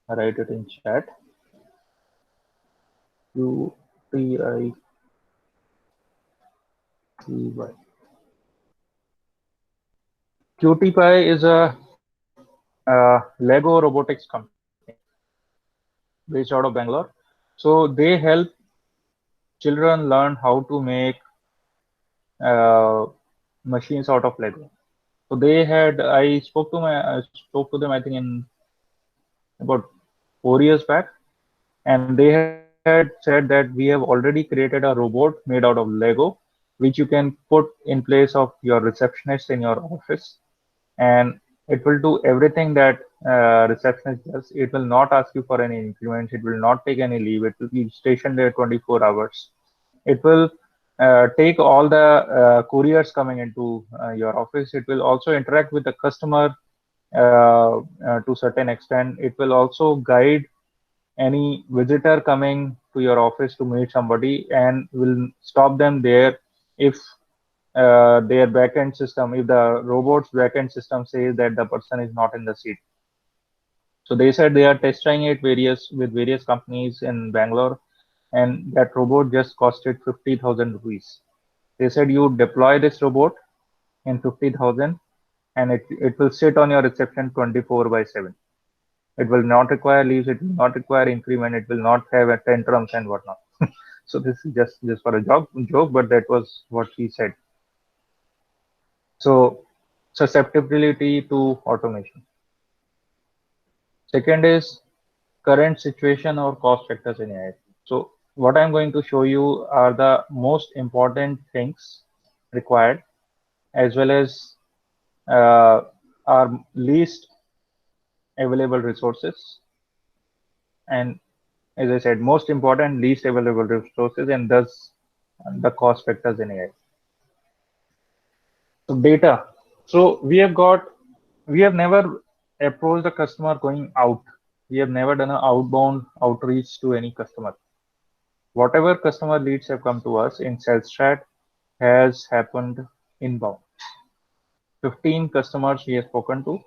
I'll write it in chat. QTI. QTPy is a Lego robotics company based out of Bangalore. So they help children learn how to make uh, machines out of Lego. So they had I spoke to them I think in about 4 years back, and they had said that we have already created a robot made out of Lego, which you can put in place of your receptionist in your office, and it will do everything that receptionist does. It will not ask you for any increments. It will not take any leave. It will be stationed there 24 hours. It will take all the couriers coming into your office. It will also interact with the customer to certain extent. It will also guide any visitor coming to your office to meet somebody and will stop them there if their backend system, if the robot's backend system says that the person is not in the seat. So they said they are testing it with various companies in Bangalore, and that robot just costed 50,000 rupees. They said you deploy this robot in 50,000 and it will sit on your reception 24 by 7. It will not require leaves, it will not require increment, it will not have a tantrums and whatnot. So this is just for a joke, but that was what he said. So susceptibility to automation. Second is current situation or cost factors in AI. So what I'm going to show you are the most important things required, as well as uh, our least available resources, and as I said, most important, least available resources, and thus the cost factors in AI. So data. So we have never approached the customer going out. We have never done an outbound outreach to any customer. Whatever customer leads have come to us in SalesChat has happened inbound. 15 customers we have spoken to.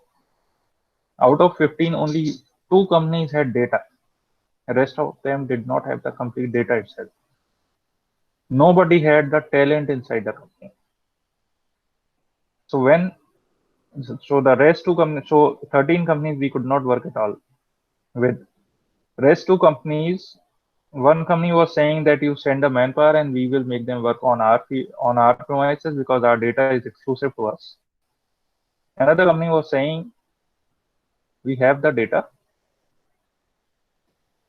Out of 15, only 2 companies had data. The rest of them did not have the complete data itself. Nobody had the talent inside the company. So the rest 2 companies, so 13 companies we could not work at all with. Rest 2 companies, one company was saying that you send a manpower and we will make them work on our premises because our data is exclusive to us. Another company was saying we have the data,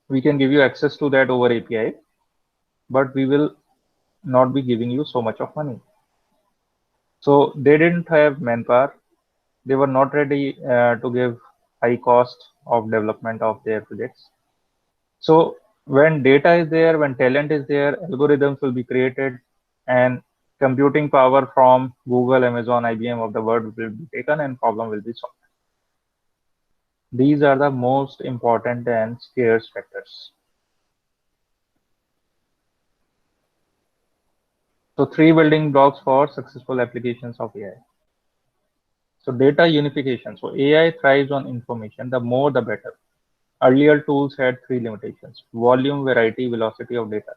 we can give you access to that over API, but we will not be giving you so much of money. So they didn't have manpower. They were not ready to give high cost of development of their projects. So when data is there, when talent is there, algorithms will be created and computing power from Google, Amazon, IBM of the world will be taken and problem will be solved. These are the most important and scarce factors. So 3 building blocks for successful applications of AI. So data unification. So AI thrives on information. The more, the better. Earlier tools had 3 limitations: volume, variety, velocity of data,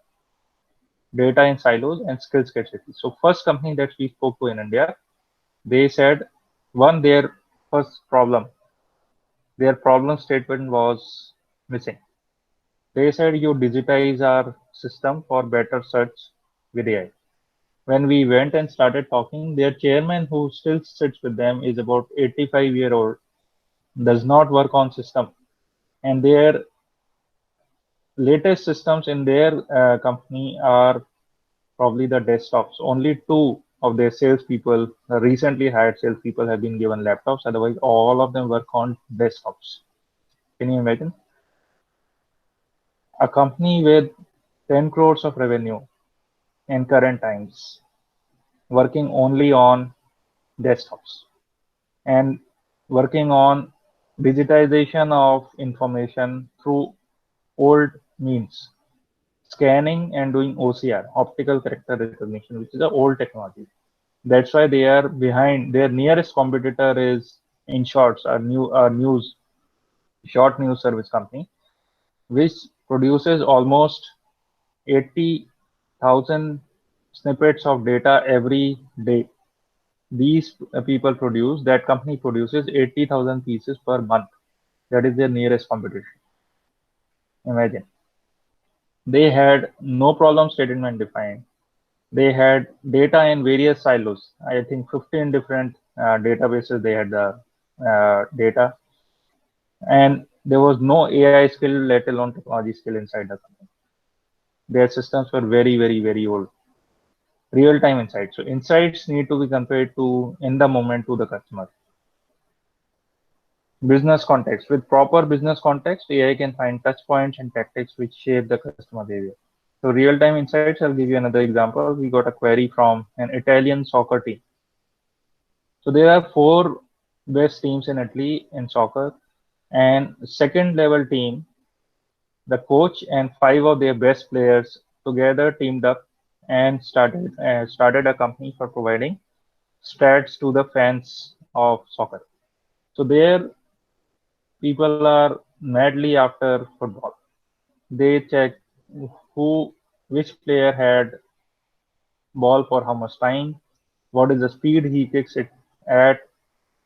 data in silos, and skill scarcity. So first company that we spoke to in India, they said their first problem, their problem statement was missing. They said you digitize our system for better search with AI. When we went and started talking, their chairman, who still sits with them, is about 85-year old, does not work on system, and their latest systems in their company are probably the desktops. Only two of their salespeople, the recently hired salespeople, have been given laptops. Otherwise, all of them work on desktops. Can you imagine? A company with 10 crores of revenue in current times working only on desktops and working on digitization of information through old means, scanning and doing OCR, optical character recognition, which is an old technology. That's why they are behind. Their nearest competitor is InShorts, a news short news service company, which produces almost 80,000 snippets of data every day. These people produce, that company produces 80,000 pieces per month. That is their nearest competition. Imagine. They had no problem statement defined. They had data in various silos. I think 15 different databases they had the data. And there was no AI skill, let alone technology skill inside the company. Their systems were very, very, very old. Real-time insights. So insights need to be conveyed to in the moment to the customer. Business context. With proper business context, AI can find touch points and tactics which shape the customer behavior. So real-time insights, I'll give you another example. We got a query from an Italian soccer team. So there are four best teams in Italy in soccer, and second level team, the coach and five of their best players together teamed up and started a company for providing stats to the fans of soccer. So there, people are madly after football. They check who, which player had ball for how much time, what is the speed he kicks it at,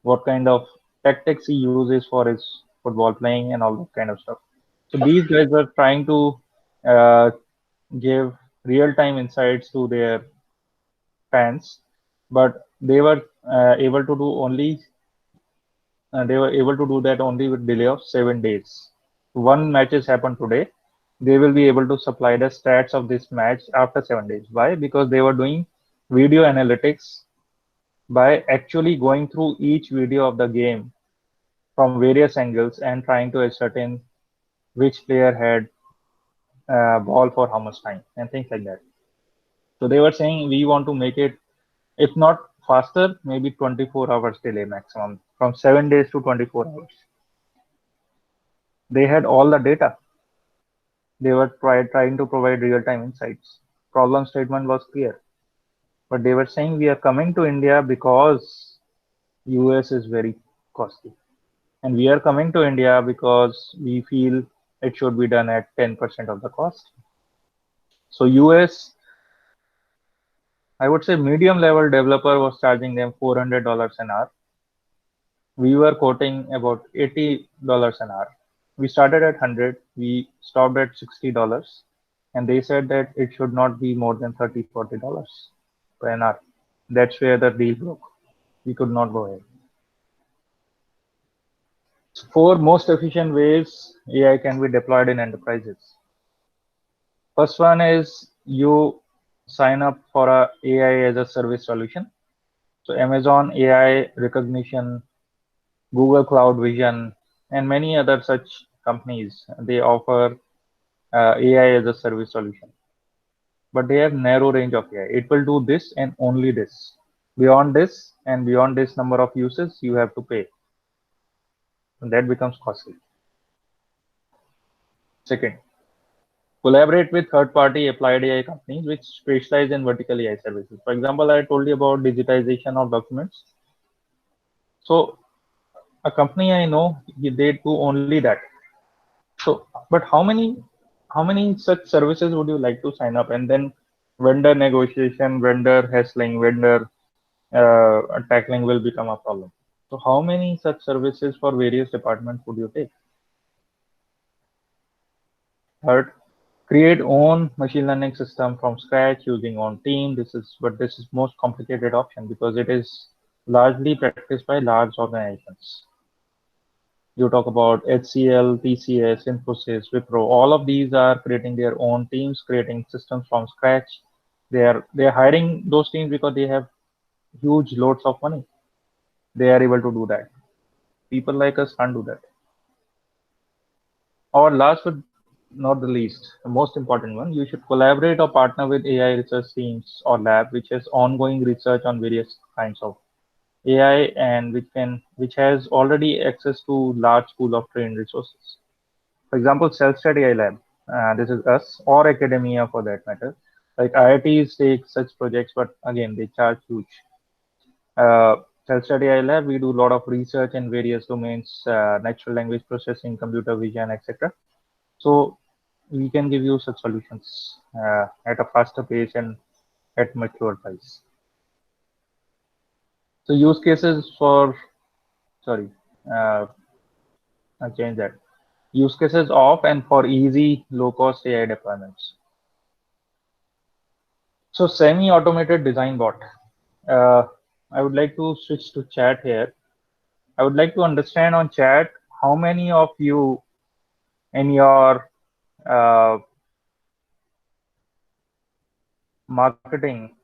what kind of tactics he uses for his football playing, and all that kind of stuff. So these guys were trying to uh, give real-time insights to their fans, but able to do only they were able to do that only with delay of 7 days. One matches happened today. They will be able to supply the stats of this match after 7 days. Why? Because they were doing video analytics by actually going through each video of the game from various angles and trying to ascertain which player had ball for how much time and things like that. So they were saying we want to make it, if not faster, maybe 24 hours delay maximum, from 7 days to 24 hours. They had all the data. They were trying to provide real-time insights. Problem statement was clear, but they were saying we are coming to India because US is very costly, and we are coming to India because we feel it should be done at 10% of the cost. So US, I would say medium level developer was charging them $400 an hour. We were quoting about $80 an hour. We started at 100, we stopped at $60, and they said that it should not be more than $30-40 per an hour. That's where the deal broke. We could not go ahead. Four most efficient ways AI can be deployed in enterprises. First one is you sign up for a AI as a service solution. So Amazon AI recognition, Google Cloud Vision, and many other such companies, they offer AI as a service solution. But they have narrow range of AI. It will do this and only this. Beyond this and beyond this number of uses, you have to pay. And that becomes costly. Second, collaborate with third-party applied AI companies which specialize in vertical AI services. For example, I told you about digitization of documents. So a company I know, they do only that. So, but how many such services would you like to sign up? And then vendor negotiation, vendor hassling, vendor tackling will become a problem. So how many such services for various departments would you take? Third, create own machine learning system from scratch using own team. This is most complicated option because it is largely practiced by large organizations. You talk about HCL, TCS, Infosys, Wipro. All of these are creating their own teams, creating systems from scratch. They are hiring those teams because they have huge loads of money. They are able to do that. People like us can't do that. Or last but not the least, the most important one, you should collaborate or partner with AI research teams or lab which has ongoing research on various kinds of AI and which has already access to large pool of trained resources. For example, Self-Study AI Lab, this is us, or academia for that matter. Like IITs take such projects, but again, they charge huge. Uh, Self-Study AI Lab, we do a lot of research in various domains, natural language processing, computer vision, etc. So we can give you such solutions at a faster pace and at much lower price. So use cases for, sorry, uh, I'll change that. Use cases of and for easy low-cost AI deployments. So semi-automated design bot. Uh, I would like to switch to chat here. I would like to understand on chat how many of you in your uh, marketing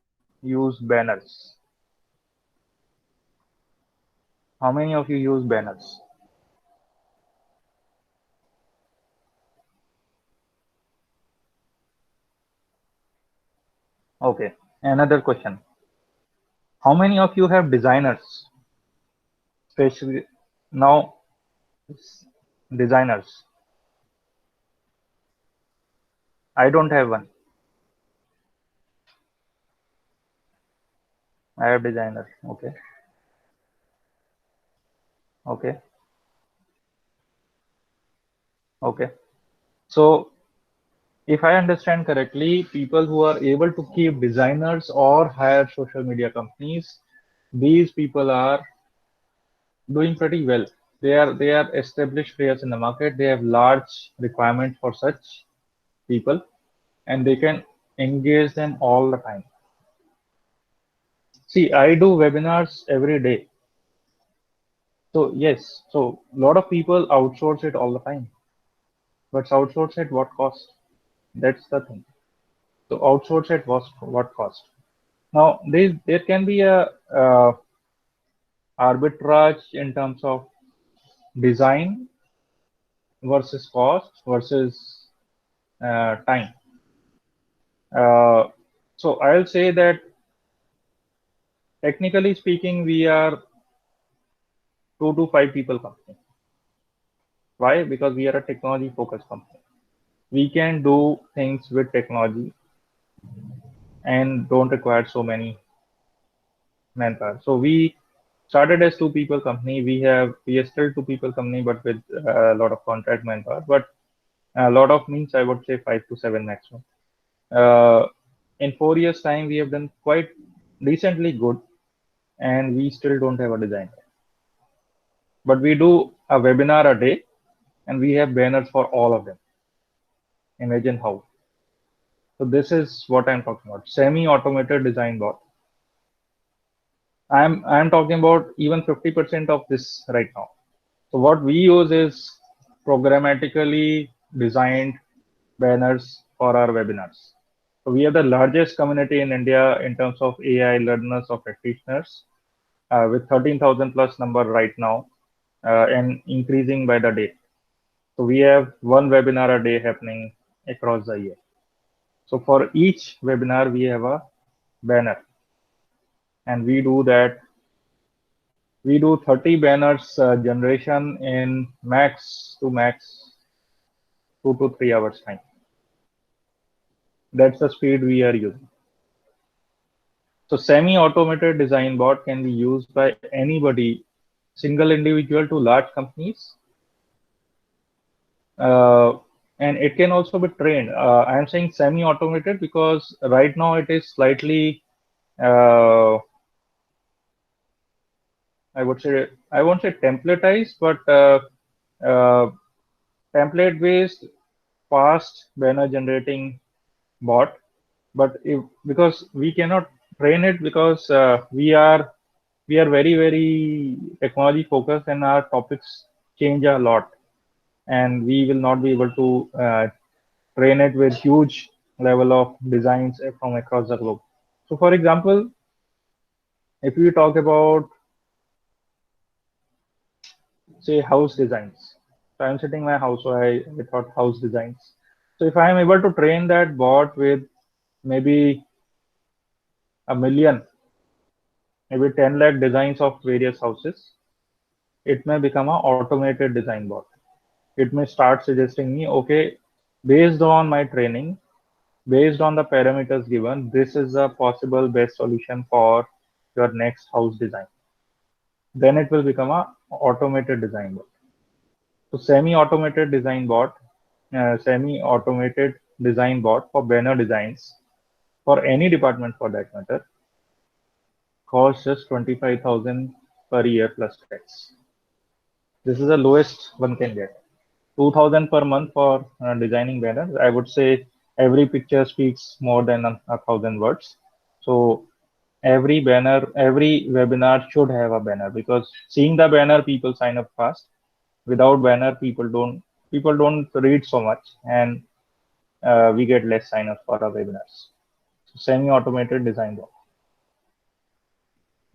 use banners. How many of you use banners? Okay. Another question. How many of you have designers? Especially now, designers. I don't have one. I have designer. Okay. Okay. Okay. So if I understand correctly, people who are able to keep designers or hire social media companies, these people are doing pretty well. They are established players in the market. They have large requirement for such people, and they can engage them all the time. See, I do webinars every day. So yes, so a lot of people outsource it all the time. But outsource at what cost? That's the thing. So outsource at what cost? Now there can be a arbitrage in terms of design versus cost versus time. Uh, so I'll say that technically speaking, we are 2 to 5 people company. Why? Because we are a technology focused company. We can do things with technology and don't require so many manpower. So we started as 2 people company. We are still 2 people company, but with a lot of contract manpower. But a lot of means I would say 5 to 7 maximum. Uh, in 4 years time, we have done quite decently good, and we still don't have a designer. But we do a webinar a day, and we have banners for all of them. Imagine how. So this is what I'm talking about. Semi-automated design bot. I'm talking about even 50% of this right now. So what we use is programmatically designed banners for our webinars. So we are the largest community in India in terms of AI learners or practitioners, with 13,000 plus number right now, and increasing by the day. So we have one webinar a day happening across the year. So for each webinar, we have a banner, and we do that. We do 30 banners generation in max 2 to 3 hours time. That's the speed we are using. So semi-automated design bot can be used by anybody, single individual to large companies, uh, and it can also be trained. I am saying semi-automated because right now it is slightly, I would say, I won't say templatized, but uh, template based fast banner generating bot, but because we cannot train it because we are very technology focused and our topics change a lot, and we will not be able to train it with huge level of designs from across the globe. So for example, if we talk about say house designs, so I'm sitting in my house, so I thought house designs. So if I am able to train that bot with maybe a million, maybe 10 lakh designs of various houses, it may become an automated design bot. It may start suggesting me, okay, based on my training, based on the parameters given, this is a possible best solution for your next house design. Then it will become a automated design bot. So semi-automated design bot for banner designs for any department for that matter costs just 25,000 per year plus tax. This is the lowest one can get. 2,000 per month for designing banners. I would say every picture speaks more than a thousand words. So every banner, every webinar should have a banner, because seeing the banner, people sign up fast. Without banner, people don't read so much, and we get less sign up for our webinars. So semi-automated design bot.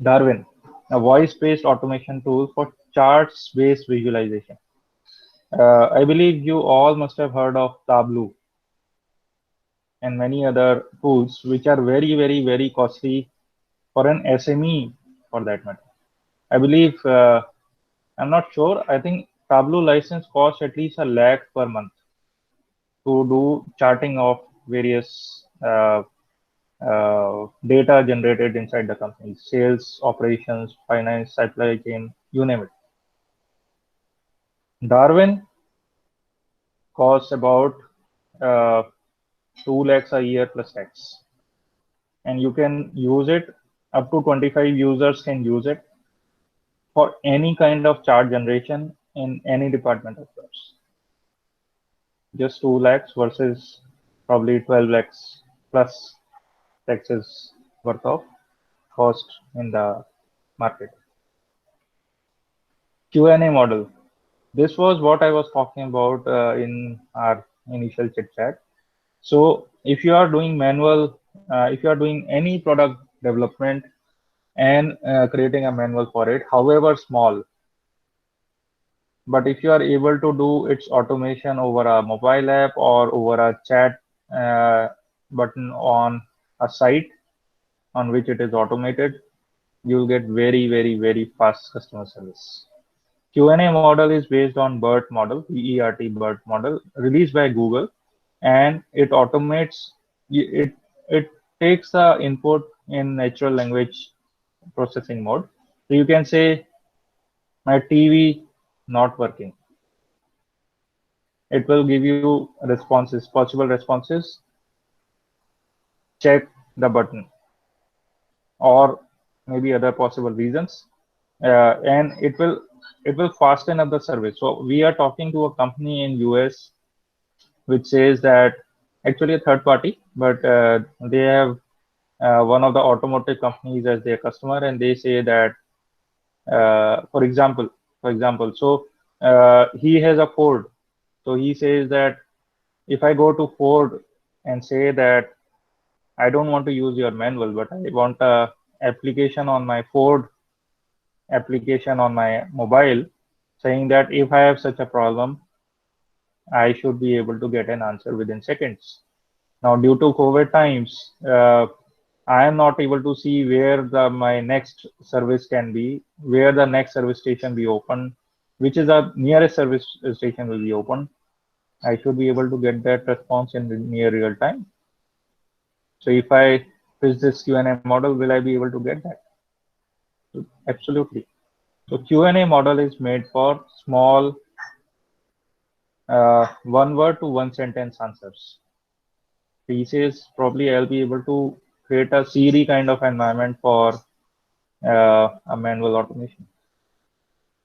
Darwin, a voice-based automation tool for charts-based visualization. I believe you all must have heard of Tableau and many other tools which are very costly for an SME for that matter. I believe, I'm not sure, I think Tableau license costs at least a lakh per month to do charting of various data generated inside the company, sales, operations, finance, supply chain, you name it. Darwin costs about uh, 2 lakhs a year plus tax, and you can use it, up to 25 users can use it for any kind of chart generation in any department of yours. Just 2 lakhs versus probably 12 lakhs plus taxes worth of cost in the market. Q&A model. This was what I was talking about in our initial chit chat. So if you are doing if you are doing any product development and creating a manual for it, however small, but if you are able to do its automation over a mobile app or over a chat uh, button on a site on which it is automated, you'll get very fast customer service. Q&A model is based on BERT model, BERT BERT model, released by Google, and it automates it takes the input in natural language processing mode. So you can say my TV not working. It will give you responses, possible responses. Check the button, or maybe other possible reasons, and it will fasten up the service. So we are talking to a company in US which says that, actually a third party, but they have one of the automotive companies as their customer, and they say that, for example, so he has a Ford. So he says that if I go to Ford and say that I don't want to use your manual, but I want a application on my Ford application on my mobile, saying that if I have such a problem, I should be able to get an answer within seconds. Now, due to COVID times, I am not able to see where my next service can be, where the next service station be open, which is the nearest service station will be open. I should be able to get that response in the near real time. So if I use this Q&A model, will I be able to get that? Absolutely. So Q&A model is made for small one word to one sentence answers. Pieces, probably I'll be able to create a Siri kind of environment for a manual automation,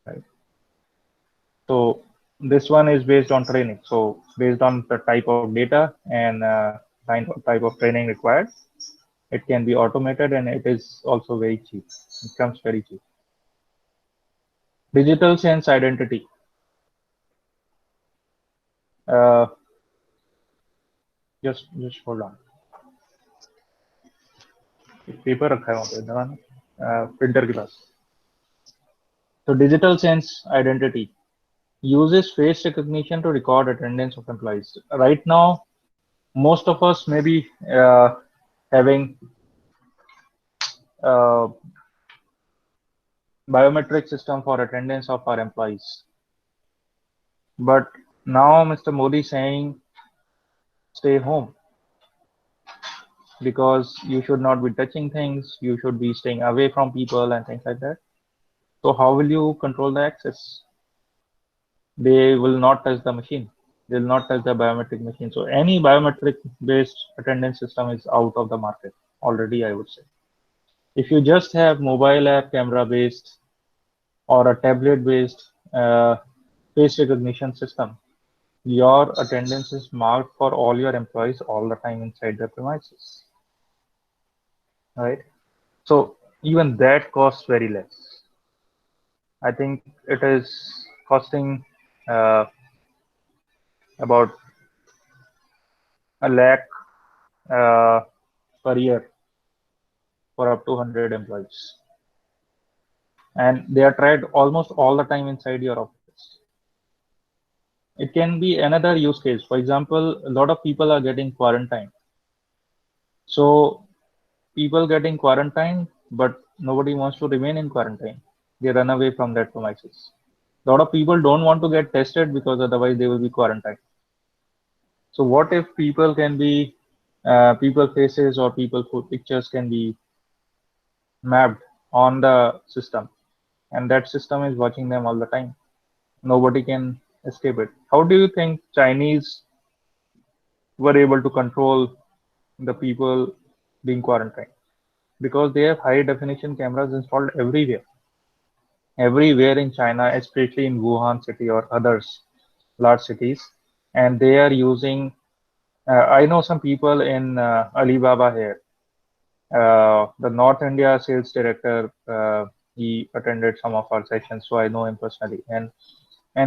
right? So This one is based on training. So based on the type of data and type of training required, it can be automated and it is also very cheap. It comes very cheap. Digital sense identity. Uh, just hold on. एक paper रखा है वहाँ पे दवा printer के पास. So digital sense identity uses face recognition to record attendance of employees. Right now, most of us may be having uh, biometric system for attendance of our employees. But now Mr. Modi is saying stay home because you should not be touching things, you should be staying away from people and things like that. So how will you control the access? They will not touch the machine. They will not touch the biometric machine. So any biometric based attendance system is out of the market already, I would say. If you just have mobile app camera based or a tablet based face recognition system, your attendance is marked for all your employees all the time inside the premises, right? So even that costs very less. I think it is costing uh, about a lakh uh, per year for up to 100 employees, and they are tried almost all the time inside your office. It can be another use case. For example, a lot of people are getting quarantined. So people getting quarantined, but nobody wants to remain in quarantine. They run away from that premises. A lot of people don't want to get tested because otherwise they will be quarantined. So what if people can be people faces or people pictures can be mapped on the system, and that system is watching them all the time. Nobody can escape it. How do you think Chinese were able to control the people being quarantined? Because they have high definition cameras installed everywhere in China, especially in Wuhan city or others large cities, and they are using. I know some people in Alibaba here. The North India sales director, he attended some of our sessions, so I know him personally, and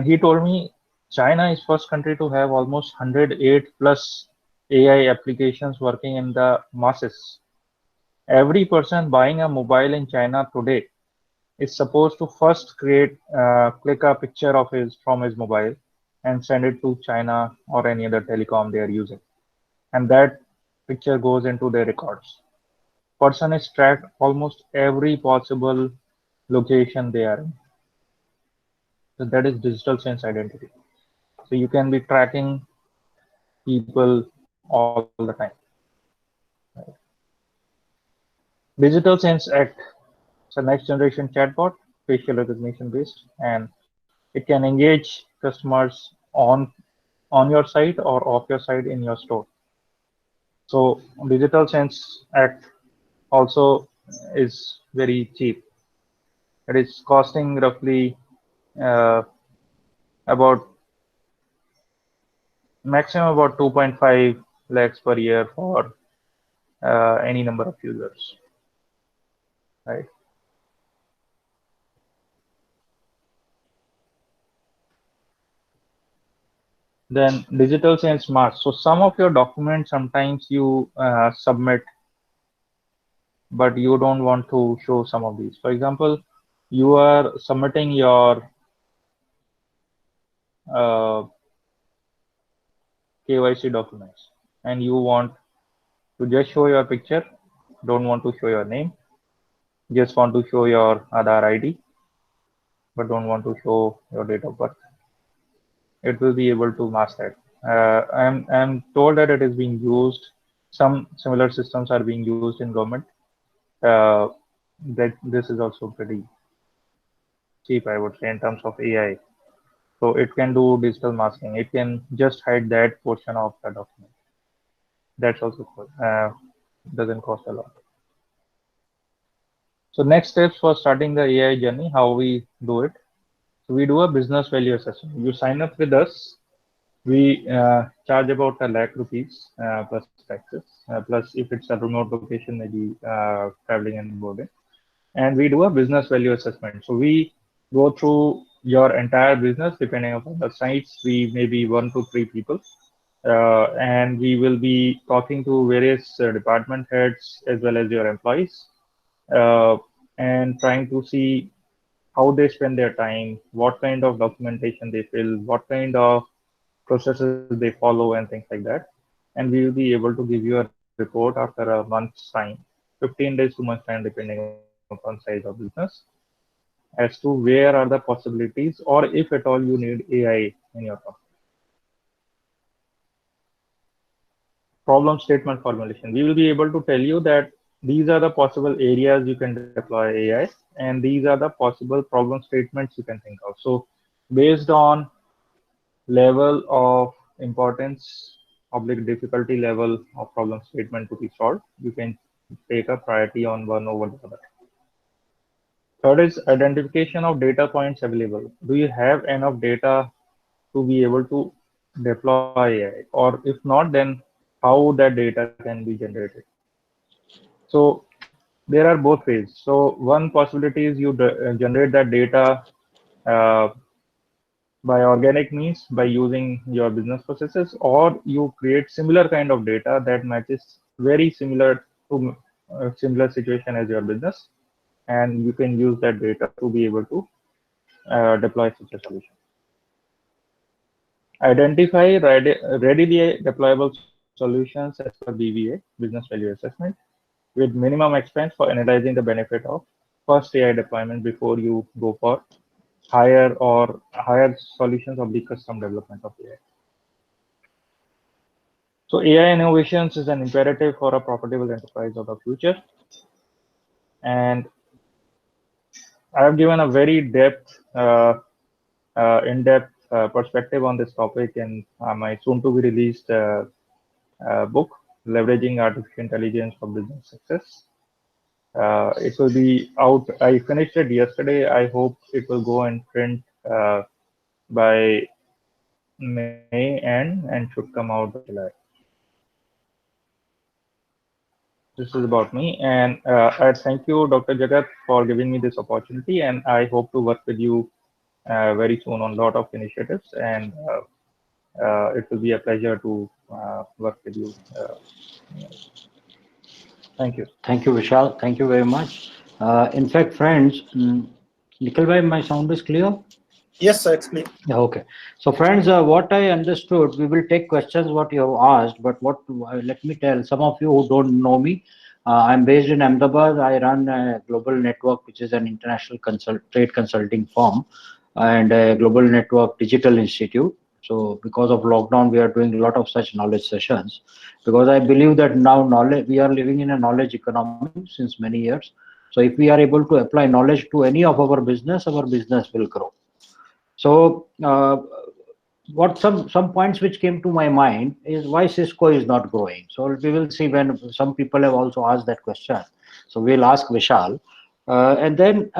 he told me China is first country to have almost 108 plus AI applications working in the masses. Every person buying a mobile in China today is supposed to first click a picture of his from his mobile and send it to China or any other telecom they are using, and that picture goes into their records. Person is tracked almost every possible location they are in. So that is digital sense identity. So you can be tracking people all the time. Digital Sense Act. It's a next generation chatbot, facial recognition based, and it can engage customers on your site or off your site in your store. So Digital Sense Act also is very cheap. It is costing roughly uh, about maximum about 2.5 lakhs per year for any number of users, right? Then digital sense marks. So some of your documents sometimes you submit, but you don't want to show some of these. For example, you are submitting your uh, KYC documents, and you want to just show your picture, don't want to show your name, just want to show your Aadhaar ID, but don't want to show your date of birth. It will be able to mask that. I'm told that it is being used. Some similar systems are being used in government. Uh, that this is also pretty cheap, I would say, in terms of AI. So it can do digital masking. It can just hide that portion of the document. That's also cool. Doesn't cost a lot. So next steps for starting the AI journey, how we do it. So we do a business value assessment. You sign up with us. We charge about a lakh rupees plus taxes, plus if it's a remote location, maybe traveling and boarding. And we do a business value assessment. So we go through your entire business, depending upon the sites. We may be 1 to 3 people, and we will be talking to various department heads as well as your employees, uh, and trying to see how they spend their time, what kind of documentation they fill, what kind of processes they follow, and things like that. And we will be able to give you a report after a month's time, 15 days to months time, depending upon size of business, as to where are the possibilities, or if at all you need AI in your company. Problem statement formulation. We will be able to tell you that these are the possible areas you can deploy AI, and these are the possible problem statements you can think of. So based on level of importance, public difficulty level of problem statement to be solved, you can take a priority on one over the other. Third is identification of data points available. Do you have enough data to be able to deploy AI? Or if not, then how that data can be generated? So there are both ways. So one possibility is you generate that data uh, by organic means by using your business processes, or you create similar kind of data that matches very similar to a similar situation as your business, and you can use that data to be able to deploy such a solution. Identify readily deployable solutions as per BVA, business value assessment, with minimum expense for analyzing the benefit of first AI deployment before you go for higher solutions of the custom development of AI. So AI innovations is an imperative for a profitable enterprise of the future. And I have given a very in-depth perspective on this topic in my soon-to-be released book, Leveraging Artificial Intelligence for Business Success. It will be out. I finished it yesterday. I hope it will go and print by May end and should come out by July. This is about me, and I thank you, Dr. Jagat, for giving me this opportunity, and I hope to work with you very soon on a lot of initiatives, and it will be a pleasure to work with you. Thank you. Thank you, Vishal. Thank you very much. In fact, friends, Nikhil bhai, my sound is clear? Yes, sir, it's clear. Okay. So, friends, what I understood, we will take questions what you have asked, but what let me tell some of you who don't know me. I'm based in Ahmedabad. I run a global network, which is an international trade consulting firm, and a global network digital institute. So, because of lockdown, we are doing a lot of such knowledge sessions. Because I believe that now knowledge, we are living in a knowledge economy since many years. So, if we are able to apply knowledge to any of our business will grow. So what some points which came to my mind is why Cisco is not growing. So we will see when some people have also asked that question. So we'll ask Vishal. And then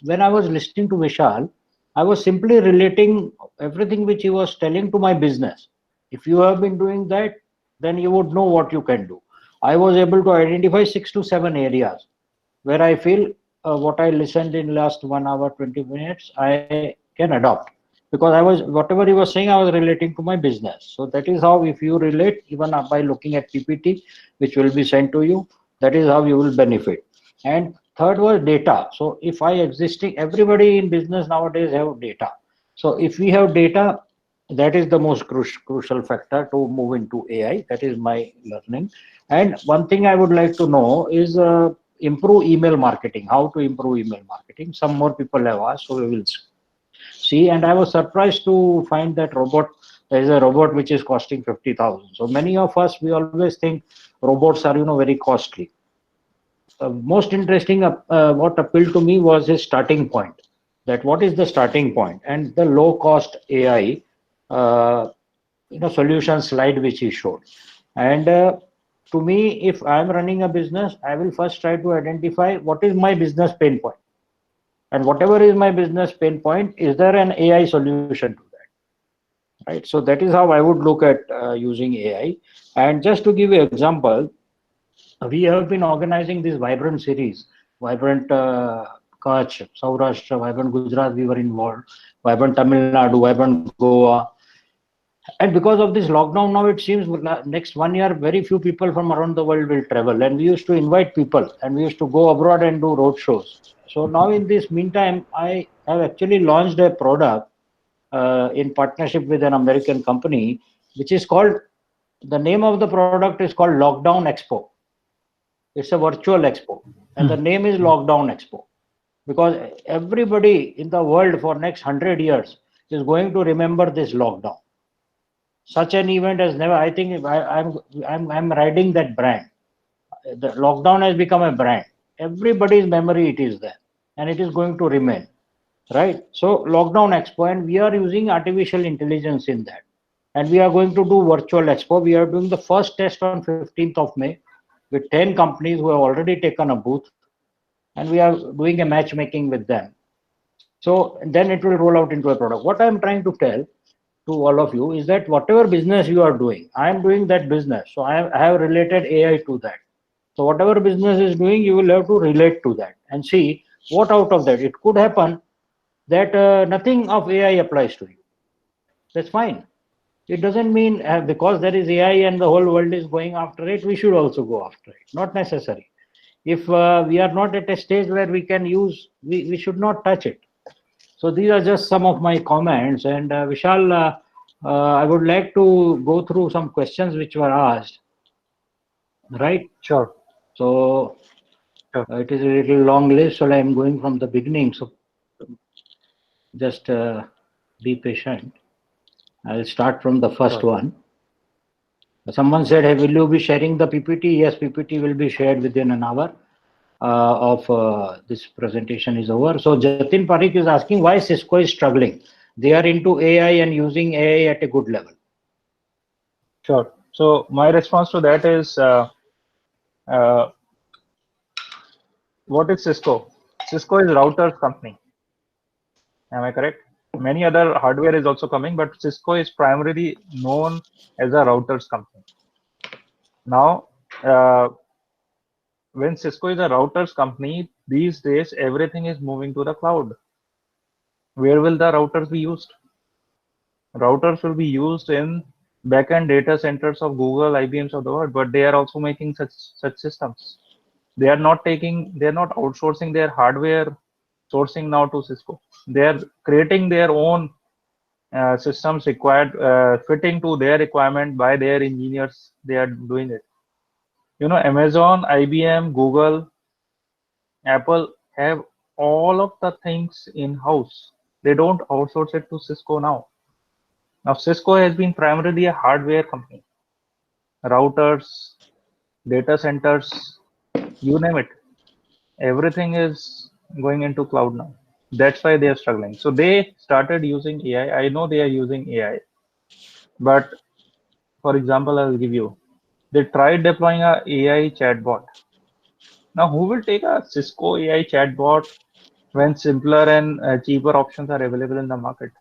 when I was listening to Vishal, I was simply relating everything which he was telling to my business. If you have been doing that, then you would know what you can do. I was able to identify 6 to 7 areas where I feel what I listened in last 1 hour 20 minutes I can adopt, because I was whatever he was saying I was relating to my business. So that is how, if you relate even by looking at PPT which will be sent to you, that is how you will benefit. And third was data. So if everybody in business nowadays have data. So if we have data, that is the most crucial factor to move into AI. That is my learning. And one thing I would like to know is improve email marketing. How to improve email marketing? Some more people have asked, so we will see. And I was surprised to find that there is a robot which is costing 50,000. So many of us, we always think robots are very costly. Most interesting, what appealed to me was his starting point. That what is the starting point, and the low cost AI solution slide which he showed. And to me, if I'm running a business, I will first try to identify what is my business pain point. and whatever is my business pain point, is there an AI solution to that, right? So that is how I would look at using AI. And just to give you an example, we have been organizing this Vibrant series, Vibrant Kutch, Saurashtra, Vibrant Gujarat, we were involved, Vibrant Tamil Nadu, Vibrant Goa. And because of this lockdown, now it seems next 1 year, very few people from around the world will travel. And we used to invite people and we used to go abroad and do road shows. So now in this meantime, I have actually launched a product in partnership with an American company, which is called, the name of the product is called Lockdown Expo. It's a virtual expo, and the name is Lockdown Expo, because everybody in the world for next 100 years is going to remember this lockdown. Such an event has never. I think I'm riding that brand. The lockdown has become a brand. Everybody's memory it is there, and it is going to remain. Right. So Lockdown Expo, and we are using artificial intelligence in that, and we are going to do virtual expo. We are doing the first test on 15th of May with 10 companies who have already taken a booth, and we are doing a matchmaking with them. So then it will roll out into a product. What I'm trying to tell to all of you is that whatever business you are doing, I am doing that business. So I have related AI to that. So whatever business is doing, you will have to relate to that and see what out of that. It could happen that nothing of AI applies to you. That's fine. It doesn't mean because there is AI and the whole world is going after it, we should also go after it. Not necessary. If we are not at a stage where we can use, we should not touch it. So these are just some of my comments. And Vishal, I would like to go through some questions which were asked. Right? Sure. So Sure. it is a little long list, so I am going from the beginning. So just be patient. I'll start from the first Sure. one. Someone said, hey, will you be sharing the PPT? Yes, PPT will be shared within an hour of this presentation is over. So Jatin Parikh is asking why Cisco is struggling. They are into AI and using AI at a good level. Sure. So my response to that is, what is Cisco? Cisco is routers company. Am I correct? Many other hardware is also coming, but Cisco is primarily known as a routers company. Now, when Cisco is a routers company, these days everything is moving to the cloud. Where will the routers be used? Routers will be used in backend data centers of Google, IBMs of the world, but they are also making such systems. They are not outsourcing their hardware sourcing now to Cisco. They are creating their own systems required fitting to their requirement by their engineers. They are doing it. You know, Amazon, IBM, Google, Apple have all of the things in house. They don't outsource it to Cisco now. Now Cisco has been primarily a hardware company. Routers, data centers, you name it. Everything is going into cloud now. That's why they are struggling. So they started using AI. I know they are using AI, but for example, I'll give you. They tried deploying a AI chatbot. Now, who will take a Cisco AI chatbot when simpler and cheaper options are available in the market?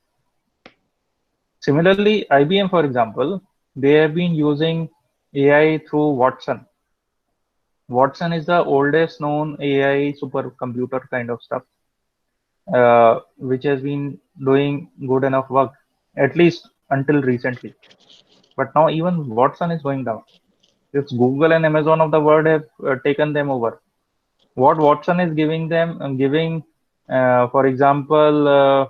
Similarly, IBM, for example, they have been using AI through Watson. Watson is the oldest known AI supercomputer kind of stuff, which has been doing good enough work, at least until recently. But now even Watson is going down. It's Google and Amazon of the world have taken them over. What Watson is giving them, for example,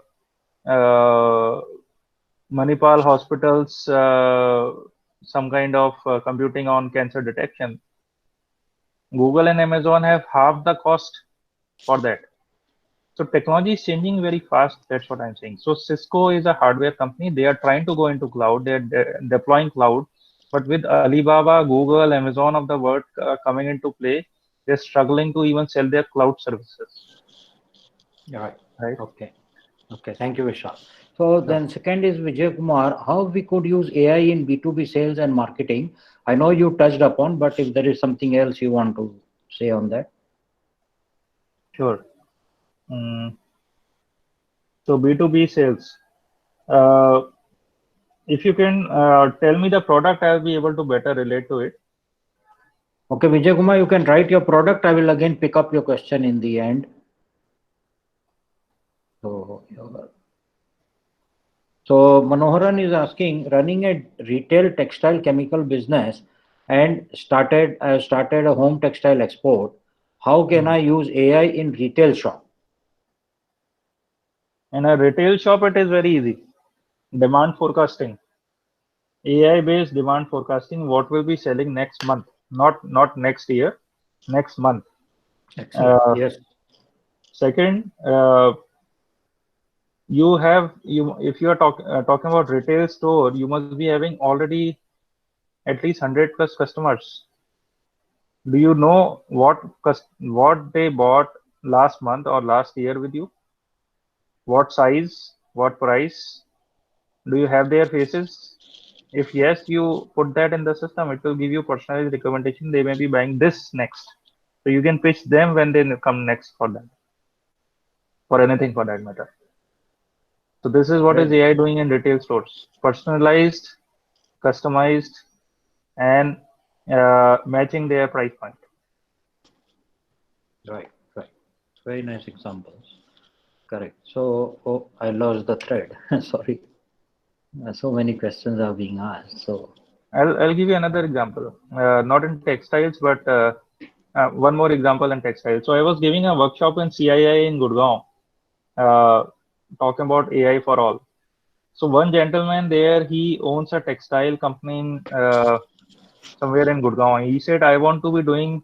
Manipal hospitals, some kind of computing on cancer detection. Google and Amazon have half the cost for that. So technology is changing very fast. That's what I'm saying. So Cisco is a hardware company. They are trying to go into cloud. They're deploying cloud. But with Alibaba, Google, Amazon of the world coming into play, they're struggling to even sell their cloud services. Right. Right. Okay. Okay. Thank you, Vishal. So then second is Vijay Kumar, how we could use AI in B2B sales and marketing. I know you touched upon, but if there is something else you want to say on that. Sure. So B2B sales. Uh, if you can tell me the product, I'll be able to better relate to it. Okay, Vijay Kumar, you can write your product. I will again pick up your question in the end. So Manoharan is asking, running a retail textile chemical business and started a home textile export. How can I use AI in retail shop? In a retail shop, it is very easy. Demand forecasting, AI-based demand forecasting. What will be selling next month? Not next year, next month. Excellent. Uh, Yes. Second, you if you are talking about retail store, you must be having already at least 100 plus customers. Do you know what they bought last month or last year with you? What size? What price? Do you have their faces? If yes, you put that in the system. It will give you personalized recommendation. They may be buying this next, so you can pitch them when they come next for that, for anything for that matter. So this is what is Great. AI doing in retail stores: personalized, customized, and matching their price point. Right. Right. Very nice examples. Correct. So, oh, I lost the thread. Sorry. So many questions are being asked. So, I'll give you another example, not in textiles, but one more example in textiles. So I was giving a workshop in CII in Gurgaon, uh, talking about AI for all. So one gentleman there, he owns a textile company in, somewhere in Gurgaon. He said, I want to be doing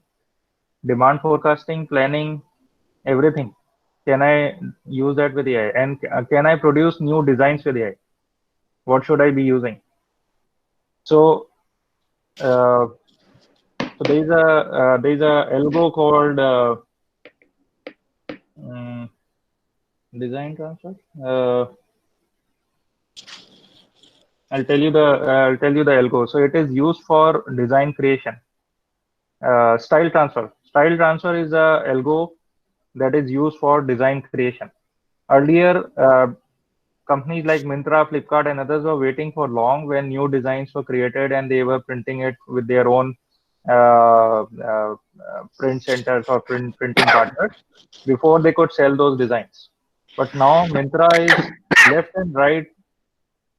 demand forecasting, planning, everything. Can I use that with AI? And can I produce new designs with AI? What should I be using? So, uh, so there is a algo called um, design transfer. I'll tell you the algo. So it is used for design creation. Style transfer. Style transfer is a algo that is used for design creation. Earlier, companies like Myntra, Flipkart, and others were waiting for long when new designs were created and they were printing it with their own print centers or printing partners before they could sell those designs. But now Myntra is left and right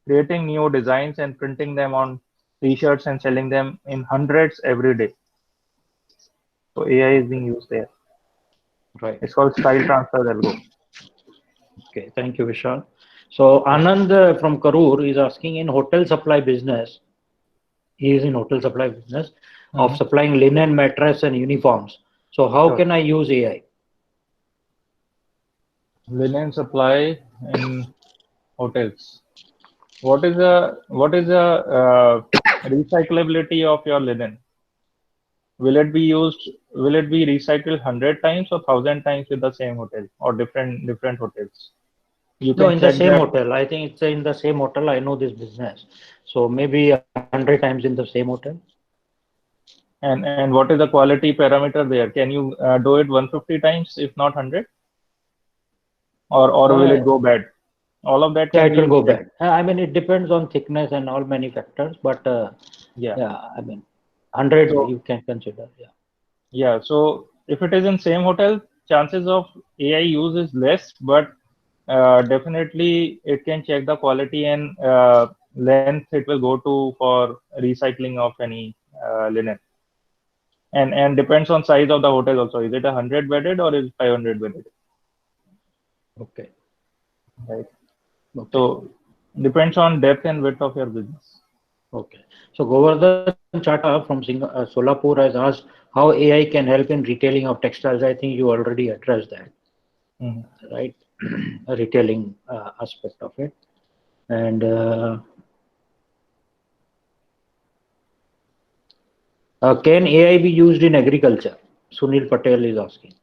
creating new designs and printing them on t-shirts and selling them in hundreds every day. So AI is being used there. right. It's called style transfer algo. Okay. Thank you, Vishal. So, Anand from Karur is asking, in hotel supply business, he is in hotel supply business of Mhm. supplying linen, mattress, and uniforms. So, how Sure. can I use AI? Linen supply in hotels. What is the recyclability of your linen? Will it be used? Will it be recycled 100 times or 1,000 times with the same hotel or different hotels? You No, can in the check same that. hotel. I think it's in the same hotel. I know this business. So, maybe 100 times in the same hotel. And what is the quality parameter there? Can you do it 150 times if not 100, or will Uh, it go bad? All of that yeah, can it will be go checked. bad. I mean, it depends on thickness and all many factors, but Yeah. yeah, I mean, 100 So you can consider. Yeah. yeah. So if it is in same hotel, chances of AI use is less, but definitely it can check the quality and length it will go to for recycling of any linen. And depends on size of the hotel also. Is it 100 bedded or is it 500 bedded? Okay. Right. Okay. So depends on depth and width of your business. Okay. So Govardhan Chata from Solapur has asked how AI can help in retailing of textiles. I think you already addressed that, Mhm. right? A retailing aspect of it. And can AI be used in agriculture? Sunil Patel is asking.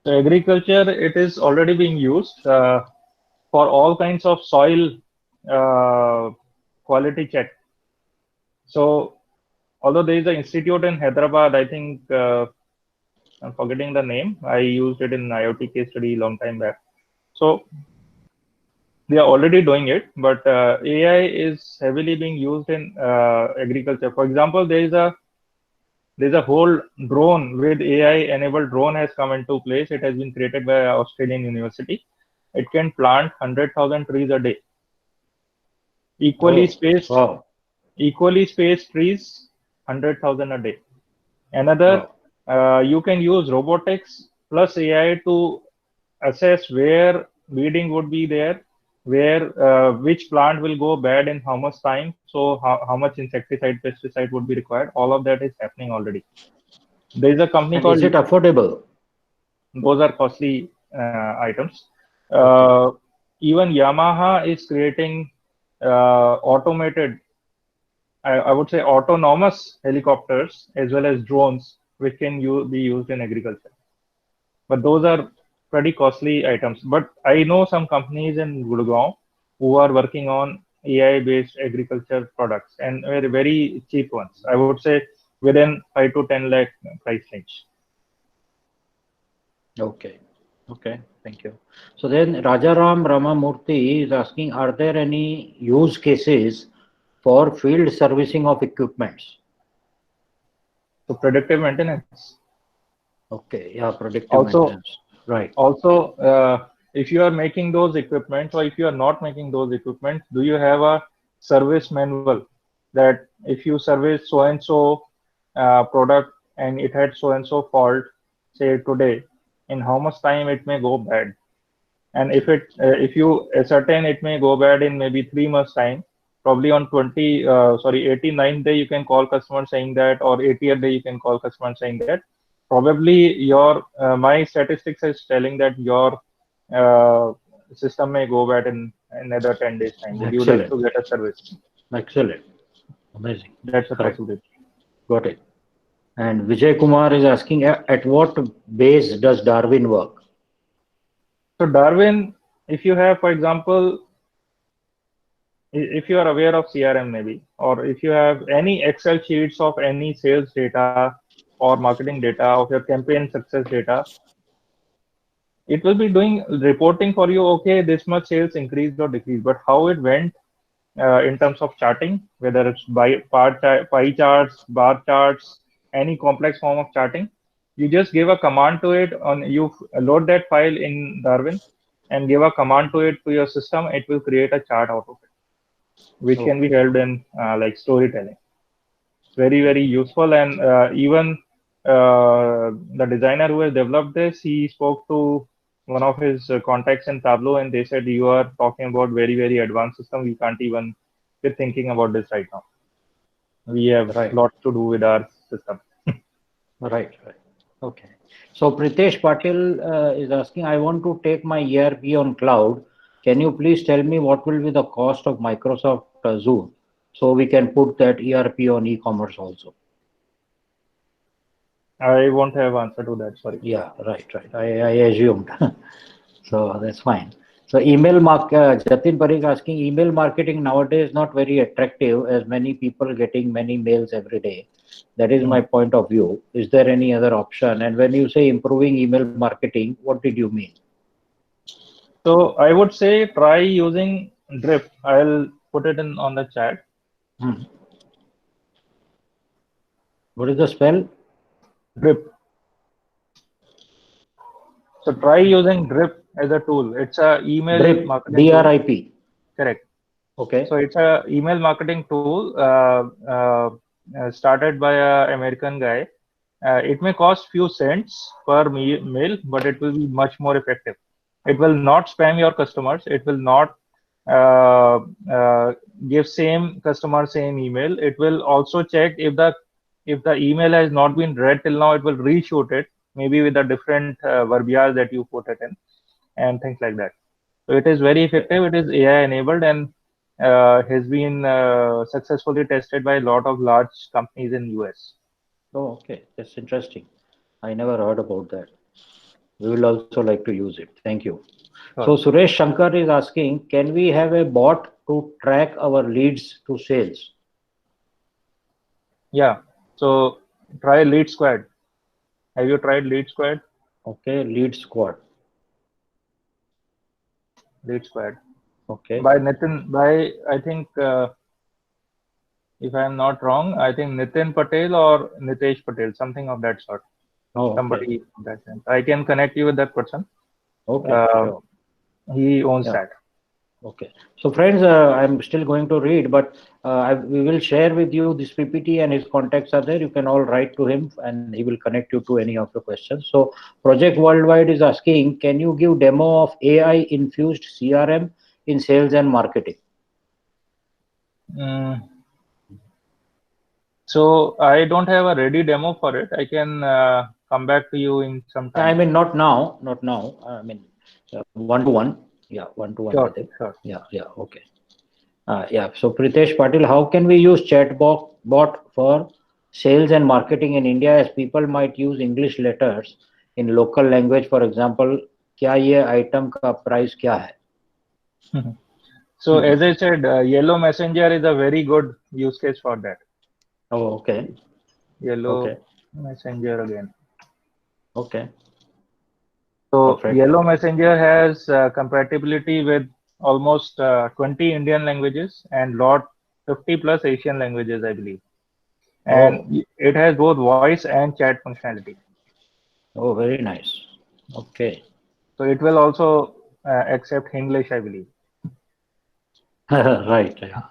So agriculture, it is already being used for all kinds of soil uh, quality check. So although there is an institute in Hyderabad, I think I'm forgetting the name. I used it in IoT case study long time back. So They are already doing it, but AI is heavily being used in agriculture. For example, there's a whole drone with AI enabled drone has come into place. It has been created by an Australian university. It can plant 100,000 trees a day. Equally Oh, spaced, wow. equally spaced trees, 100,000 a day. Another, Wow. you can use robotics plus AI to assess where weeding would be there, where which plant will go bad in how much time, so how much insecticide, pesticide would be required. All of that is happening already. There is a company And is called, it affordable? those are costly items. Okay. Uh, Even Yamaha is creating automated, I would say autonomous helicopters as well as drones, which can be used in agriculture. But those are pretty costly items. But I know some companies in Gurgaon who are working on AI-based agriculture products and very, very cheap ones. I would say within 5 to 10 lakh price range. Okay. Okay. Thank you. So then Rajaram Ramamurthy is asking, are there any use cases for field servicing of equipments? So predictive maintenance. Okay. Yeah. Predictive Also, maintenance. Right. if you are making those equipments or if you are not making those equipments, do you have a service manual that if you service so and so product and it had so and so fault, say today, in how much time it may go bad? And if you ascertain it may go bad in maybe 3 months time, probably on 89th day you can call customer saying that, or 80th day you can call customer saying that. Probably your my statistics is telling that your uh, system may go bad in another 10 days time. Would you like Excellent. to get a service? Excellent. Amazing. That's a Correct. possibility. Got it. And Vijay Kumar is asking, at what base does Darwin work? So Darwin, if you have, for example, if you are aware of CRM maybe, or if you have any Excel sheets of any sales data or marketing data of your campaign success data, it will be doing reporting for you. Okay, this much sales increased or decreased, but how it went in terms of charting, whether it's by pie charts, bar charts, any complex form of charting, you just give a command to it on you load that file in Darwin and give a command to it to your system. It will create a chart out of it, which can Okay. be held in like storytelling. It's very, very useful. And even the designer who has developed this, he spoke to one of his contacts in Tableau, and they said, you are talking about very, very advanced system. We can't even be thinking about this right now. We have Right. lots to do with our system. Right. Right. Okay. So Pritesh Patil is asking, I want to take my ERP on cloud. Can you please tell me what will be the cost of Microsoft Azure so we can put that ERP on e-commerce also? I won't have answer to that. Sorry. Yeah, right, right. I assumed. So that's fine. So Jatin Parikh asking, email marketing nowadays not very attractive as many people getting many mails every day. That is my point of view. Is there any other option? And when you say improving email marketing, what did you mean? So I would say try using Drip. I'll put it in on the chat. Hmm. What is the spell? Drip. So try using Drip as a tool. It's a email Drip, marketing tool. DRIP. Correct. Okay. So it's a email marketing tool started by a American guy. It may cost few cents per mail, but it will be much more effective. It will not spam your customers. It will not uh, uh, give same customer same email. It will also check if the email has not been read till now. It will reshoot it, maybe with a different verbiage that you put it in, and things like that. So it is very effective. It is AI enabled and has been successfully tested by a lot of large companies in US. Oh, okay. That's interesting. I never heard about that. We will also like to use it. Thank you. So Sure. Suresh Shankar is asking, can we have a bot to track our leads to sales? Yeah. So try Lead Squad. Have you tried Lead Squad? Okay, lead squad. Lead Squad. Okay. By Nitin, I think, if I am not wrong, I think Nitin Patel or Nitesh Patel, something of that sort. Oh, okay. Somebody of that sense. I can connect you with that person. Okay, sure. He owns Yeah. that. Okay. So friends, I'm still going to read, but we will share with you this PPT and his contacts are there. You can all write to him and he will connect you to any of your questions. So Project Worldwide is asking, can you give demo of AI infused CRM in sales and marketing? Mm, so I don't have a ready demo for it. I can come back to you in some I time. mean, not now, not now. I mean, one to one. Yeah, one to one with Sure, him. sure. Yeah, okay. Yeah. So Pritesh Patil, how can we use chatbot for sales and marketing in India as people might use English letters in local language? For example, क्या ये item का price क्या है? So as I said, Yellow Messenger is a very good use case for that. Oh, okay. Yellow Okay. Messenger again. Okay. So Perfect. Yellow Messenger has compatibility with almost 20 Indian languages and 50 plus Asian languages, I believe. Oh, And it has both voice and chat functionality. oh, very nice. Okay. So it will also accept English, I believe. Right. Yeah.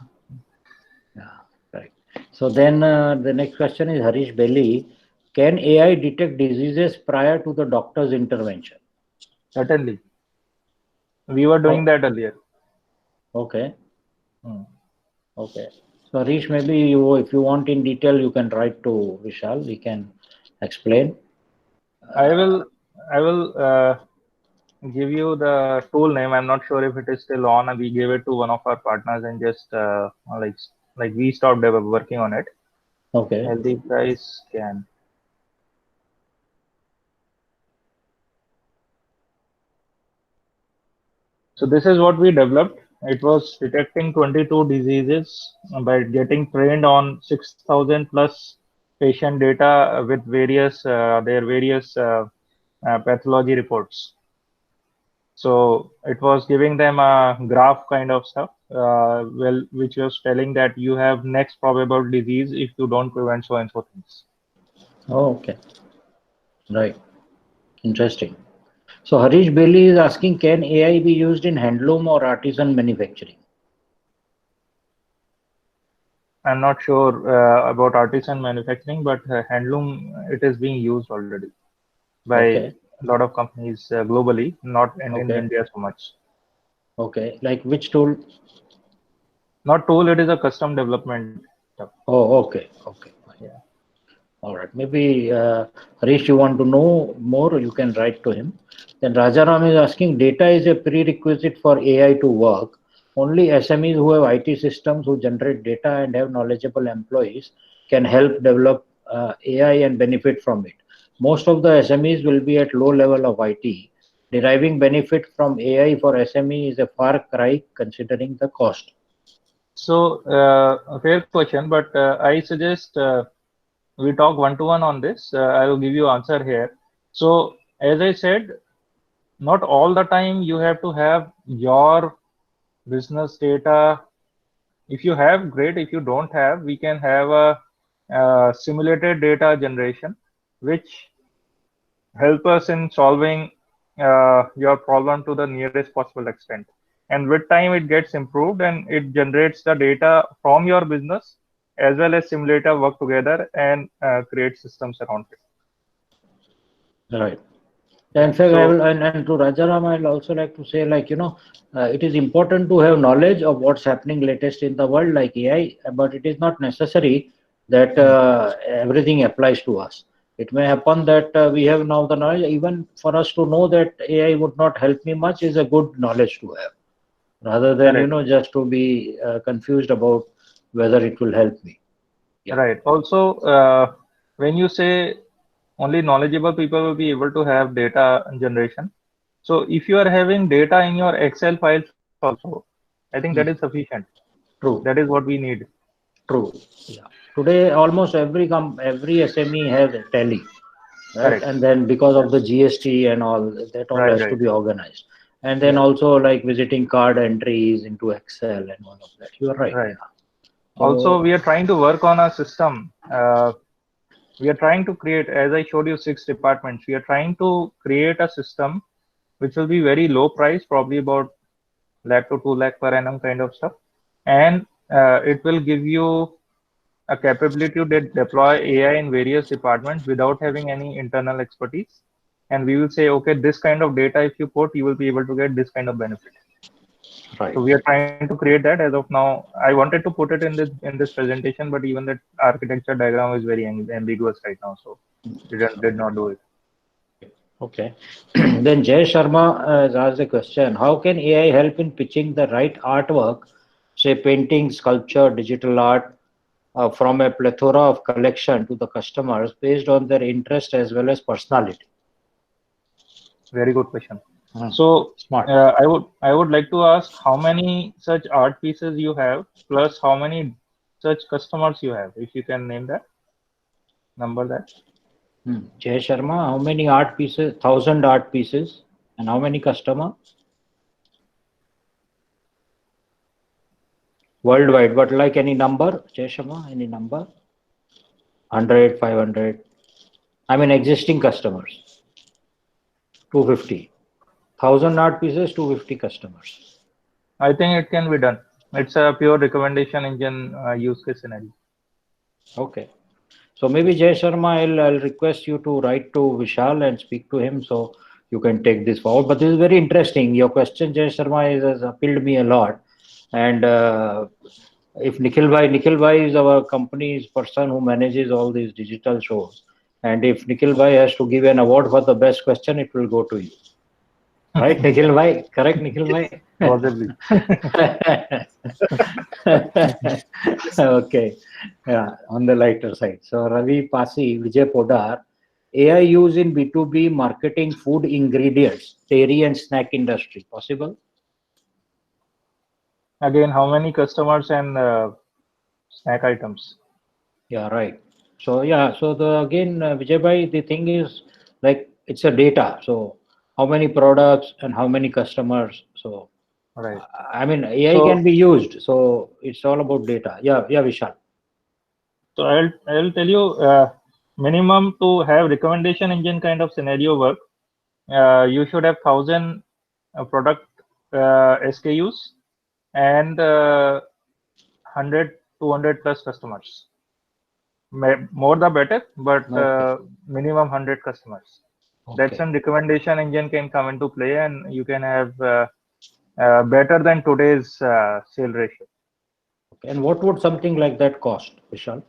Yeah. Right. So then the next question is Harish Belli. Can AI detect diseases prior to the doctor's intervention? Certainly. We were doing Oh, that earlier. okay. Hmm. Okay. So Harish, maybe you, if you want in detail, you can write to Vishal. He can explain. I will give you the tool name. I'm not sure if it is still on. We gave it to one of our partners and just like we stopped working on it. Okay. Healthy price scan. So this is what we developed. It was detecting 22 diseases by getting trained on 6,000 plus patient data with their various pathology reports. So it was giving them a graph kind of stuff, which was telling that you have next probable disease if you don't prevent so and so things. Oh, okay. Right. Interesting. So Harish Bailey is asking, can AI be used in handloom or artisan manufacturing? I'm not sure about artisan manufacturing, but handloom, it is being used already by Okay. a lot of companies globally, not in Okay. India so much. Okay. Like which tool? Not tool, it is a custom development stuff. Oh, okay. Okay. Yeah. All right. Maybe Harish, you want to know more, you can write to him. Then Rajaram is asking, data is a prerequisite for AI to work. Only SMEs who have IT systems who generate data and have knowledgeable employees can help develop AI and benefit from it. Most of the SMEs will be at low level of IT. Deriving benefit from AI for SME is a far cry considering the cost. So, a fair question, but I suggest we talk one-to-one on this. I will give you answer here. So, as I said, not all the time you have to have your business data. If you have, great. If you don't have, we can have a simulated data generation, which help us in solving your problem to the nearest possible extent. And with time, it gets improved and it generates the data from your business as well as simulator work together and create systems around it. Right. Yeah. In fact, I So will, and to Rajaram, I'll also like to say, like, it is important to have knowledge of what's happening latest in the world, like AI, but it is not necessary that everything applies to us. It may happen that we have now the knowledge, even for us to know that AI would not help me much is a good knowledge to have, rather than, correct. just to be confused about whether it will help me. Yeah. Right. Also, when you say only knowledgeable people will be able to have data generation. So if you are having data in your Excel files also, I think that is Hmm. sufficient. That is True. what we need. True. Yeah. Today, almost every SME has a tally, right? Correct. And then because of the GST and all, that all Right, has to right. be organized. And then Yeah. also like visiting card entries into Excel and all of that. You are right. Right. Yeah. Also, So we are trying to work on a system. We are trying to create, as I showed you, 6 departments. We are trying to create a system which will be very low price, probably about lakh to 2 lakh per annum kind of stuff, and it will give you a capability to deploy AI in various departments without having any internal expertise. And we will say, okay, this kind of data, if you put, you will be able to get this kind of benefit. right. So we are trying to create that as of now. I wanted to put it in this presentation, but even that architecture diagram is very ambiguous right now, so did not do it. Okay. Then Jay Sharma has asked a question. How can AI help in pitching the right artwork, say painting, sculpture, digital art, from a plethora of collection to the customers based on their interest as well as personality? Very good question. Hmm. So Smart. I would like to ask how many such art pieces you have, plus how many such customers you have. If you can name that number, that. Jay Sharma, how many art pieces? 1,000 art pieces. And how many customer? Worldwide. But like any number, Jay Sharma, any number? 100, 500. I mean existing customers. 250. 1,000 art pieces, 250 customers. I think it can be done. It's a pure recommendation engine use case scenario. Okay. So maybe Jay Sharma, I'll request you to write to Vishal and speak to him so you can take this forward. But this is very interesting. Your question, Jay Sharma, has appealed me a lot. And if Nikhil Bhai is our company's person who manages all these digital shows. And if Nikhil Bhai has to give an award for the best question, it will go to you. Right, Nikhil Bhai? Correct, Nikhil Bhai? Possibly. Okay. Yeah, on the lighter side. So Ravi Pasi, Vijay Podar, AI use in B2B marketing food ingredients, dairy and snack industry. Possible? Again, how many customers and snack items? Yeah, right. So yeah, so the again, Vijay Bhai, the thing is like it's a data. So how many products and how many customers? So Right. I mean AI can So be used. So it's all about data. Yeah, yeah, Vishal. so I'll tell you, minimum to have recommendation engine kind of scenario work. You should have 1,000 product SKUs and 100 200 plus customers. More the better, but Okay. minimum 100 customers. That's Okay. when recommendation engine can come into play, and you can have better than today's sale ratio. And what would something like that cost, Vishal?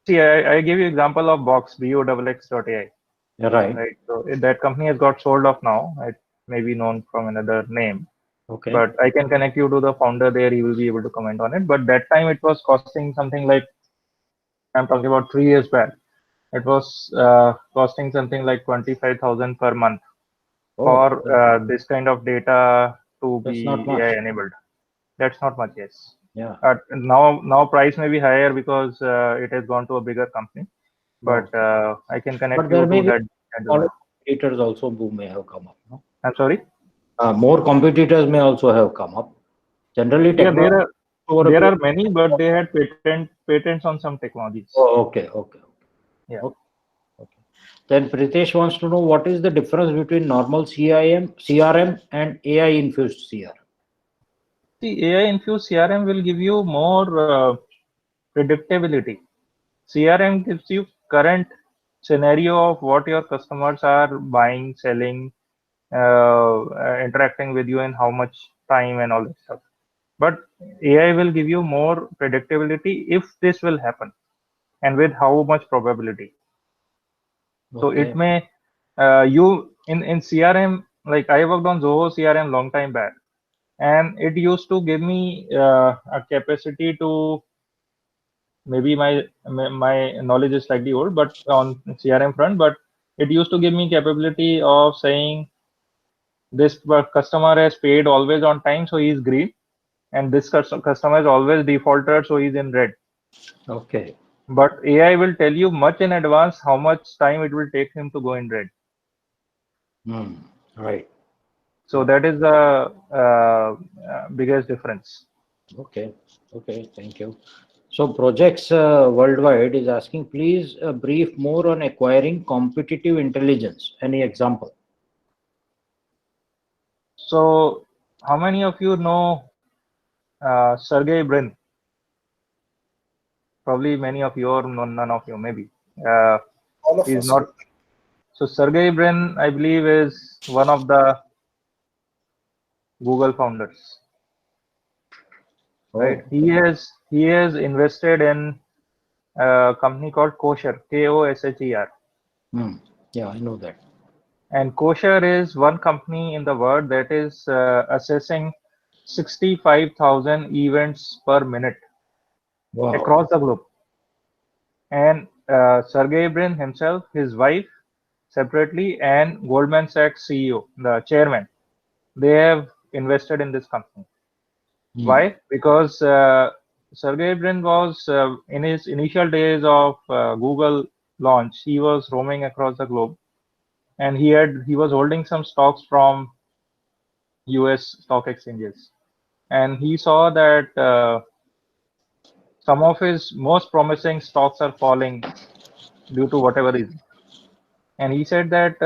See, I gave you example of Box BOXX.ai, Yeah, right. right? So that company has got sold off now. It may be known from another name, Okay. but I can connect you to the founder there. He will be able to comment on it. But that time it was costing something like, I'm talking about 3 years back. It was costing something like 25,000 per month Oh, for this kind of data to that's not be AI much. enabled. That's not much, yes. Yeah. Now price may be higher because it has gone to a bigger company, but Okay. I can connect But there you may to be that smaller gentleman. competitors also who may have come up. No? I'm sorry. More competitors may also have come up. Generally, Yeah, there technology are over a there period. are many, but they had patents on some technologies. Oh, okay, okay, Yeah. okay, okay. Then Pritesh wants to know what is the difference between normal CRM and AI infused CRM. See, AI infused CRM will give you more predictability. CRM gives you current scenario of what your customers are buying, selling, interacting with you, and how much time and all that stuff. But AI will give you more predictability if this will happen and with how much probability. So it Okay, may you in CRM, like I worked on Zoho CRM long time back, and it used to give me a capacity to, maybe my knowledge is slightly old, but on CRM front, but it used to give me capability of saying this customer has paid always on time, so he is green, and this customer is always defaulted, so he's in red. okay, But AI will tell you much in advance how much time it will take him to go in red. hmm. Right. So that is the biggest difference. Okay. Okay. Thank you. So Projects Worldwide is asking, please brief more on acquiring competitive intelligence. Any example? So how many of you know Sergey Brin? Probably many of you, or none of you, maybe. Uh, All of he's us. not. So Sergey Brin, I believe, is one of the Google founders, right? Oh, He has invested in a company called Kosher, Kosher. hmm. Yeah, I know that. And Kosher is one company in the world that is assessing 65,000 events per minute Wow. across the globe. And Sergey Brin himself, his wife separately, and Goldman Sachs CEO, the chairman, they have invested in this company. Hmm. Why? Because Sergey Brin was in his initial days of Google launch, he was roaming across the globe, and he was holding some stocks from US stock exchanges, and he saw that some of his most promising stocks are falling due to whatever reason. And he said that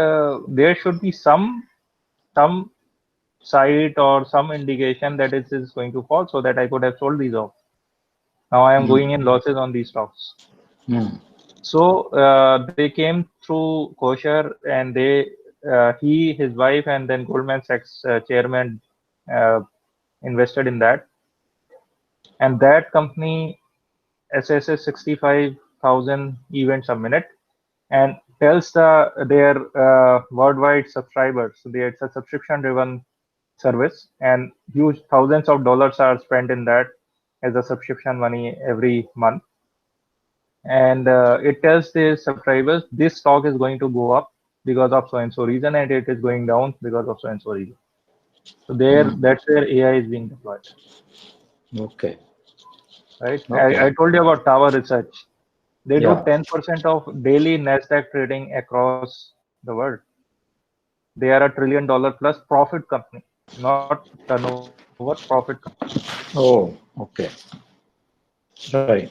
there should be some site or some indication that it is going to fall, so that I could have sold these off. Now I am Hmm. going in losses on these stocks. Hmm. So they came through Kosher, and he, his wife, and then Goldman Sachs chairman uh, invested in that, and that company assesses 65,000 events a minute and tells their worldwide subscribers. So it's a subscription-driven service, and huge thousands of dollars are spent in that as a subscription money every month. And it tells the subscribers this stock is going to go up because of so and so reason, and it is going down because of so and so reason. So Hmm. that's where AI is being deployed, Okay. right? I Okay. told you about Tower Research. They do Yeah. 10% of daily Nasdaq trading across the world. They are a $1 trillion plus profit company, not turnover, profit company. Oh, okay. Right.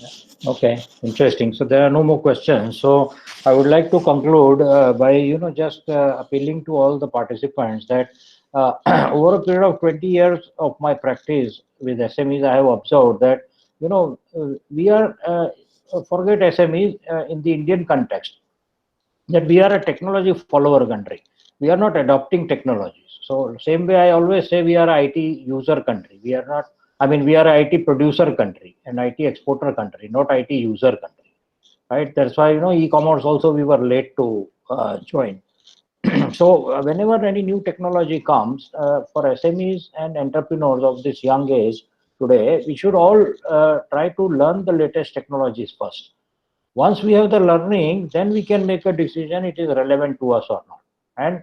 Yeah. Okay. Interesting. So there are no more questions. So I would like to conclude by, just appealing to all the participants that over a period of 20 years of my practice with SMEs, I have observed that, we are, forget SMEs in the Indian context, that we are a technology follower country. We are not adopting technologies. So same way I always say we are a IT user country. We are not. I mean, we are a IT producer country and IT exporter country, not IT user country. Right? That's why e-commerce also we were late to join. So whenever any new technology comes for SMEs and entrepreneurs of this young age today, we should all try to learn the latest technologies first. Once we have the learning, then we can make a decision it is relevant to us or not. And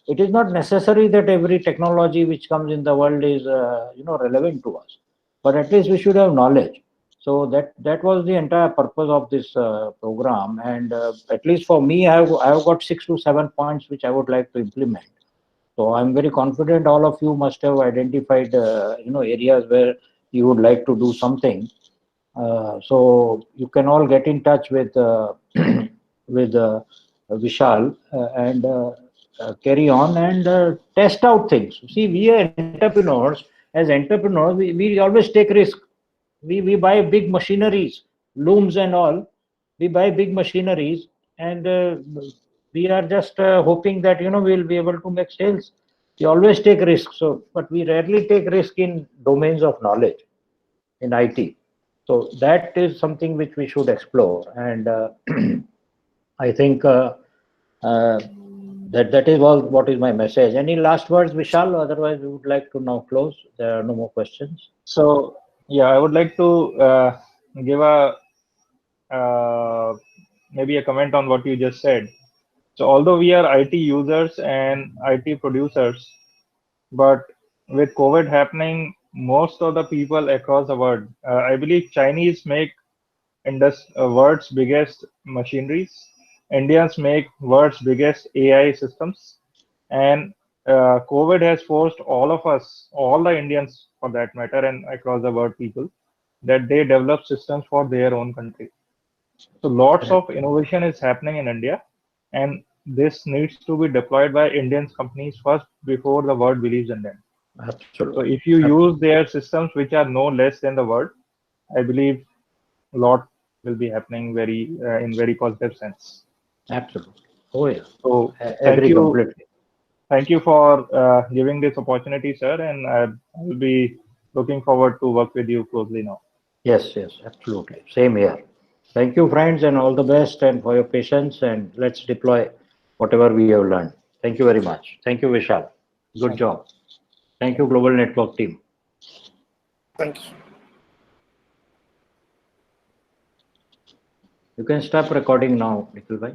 it is not necessary that every technology which comes in the world is relevant to us, but at least we should have knowledge. So that was the entire purpose of this program. And at least for me, I have got 6 to 7 points which I would like to implement. So I'm very confident all of you must have identified areas where you would like to do something. So you can all get in touch with with Vishal and carry on and test out things. See, we are entrepreneurs. As entrepreneurs, we always take risk. We buy big machineries, looms and all. We buy big machineries, and we are just hoping that we'll be able to make sales. We always take risks. So, but we rarely take risk in domains of knowledge in IT. So that is something which we should explore, and I think that is all. What is my message? Any last words, Vishal? Otherwise, we would like to now close. There are no more questions. So yeah, I would like to give a uh, maybe a comment on what you just said. So although we are IT users and IT producers, but with COVID happening, most of the people across the world, I believe Chinese make world's biggest machineries, Indians make world's biggest AI systems, and COVID has forced all of us, all the Indians for that matter, and across the world people, that they develop systems for their own country. So lots of innovation is happening in India, and this needs to be deployed by Indian companies first before the world believes in them. So Absolutely. if you use their systems, which are no less than the world, I believe a lot will be happening very in very positive sense. Absolutely. Oh, yeah. So I thank agree you, completely. thank you for giving this opportunity, sir, and I'll be looking forward to work with you closely now. Yes, yes, absolutely. Same here. Thank you, friends, and all the best, and for your patience. And let's deploy whatever we have learned. Thank you very much. Thank you, Vishal. Good Thank you. job. Thank you, Global Network team. Thank you. You can stop recording now, Nikhil bhai.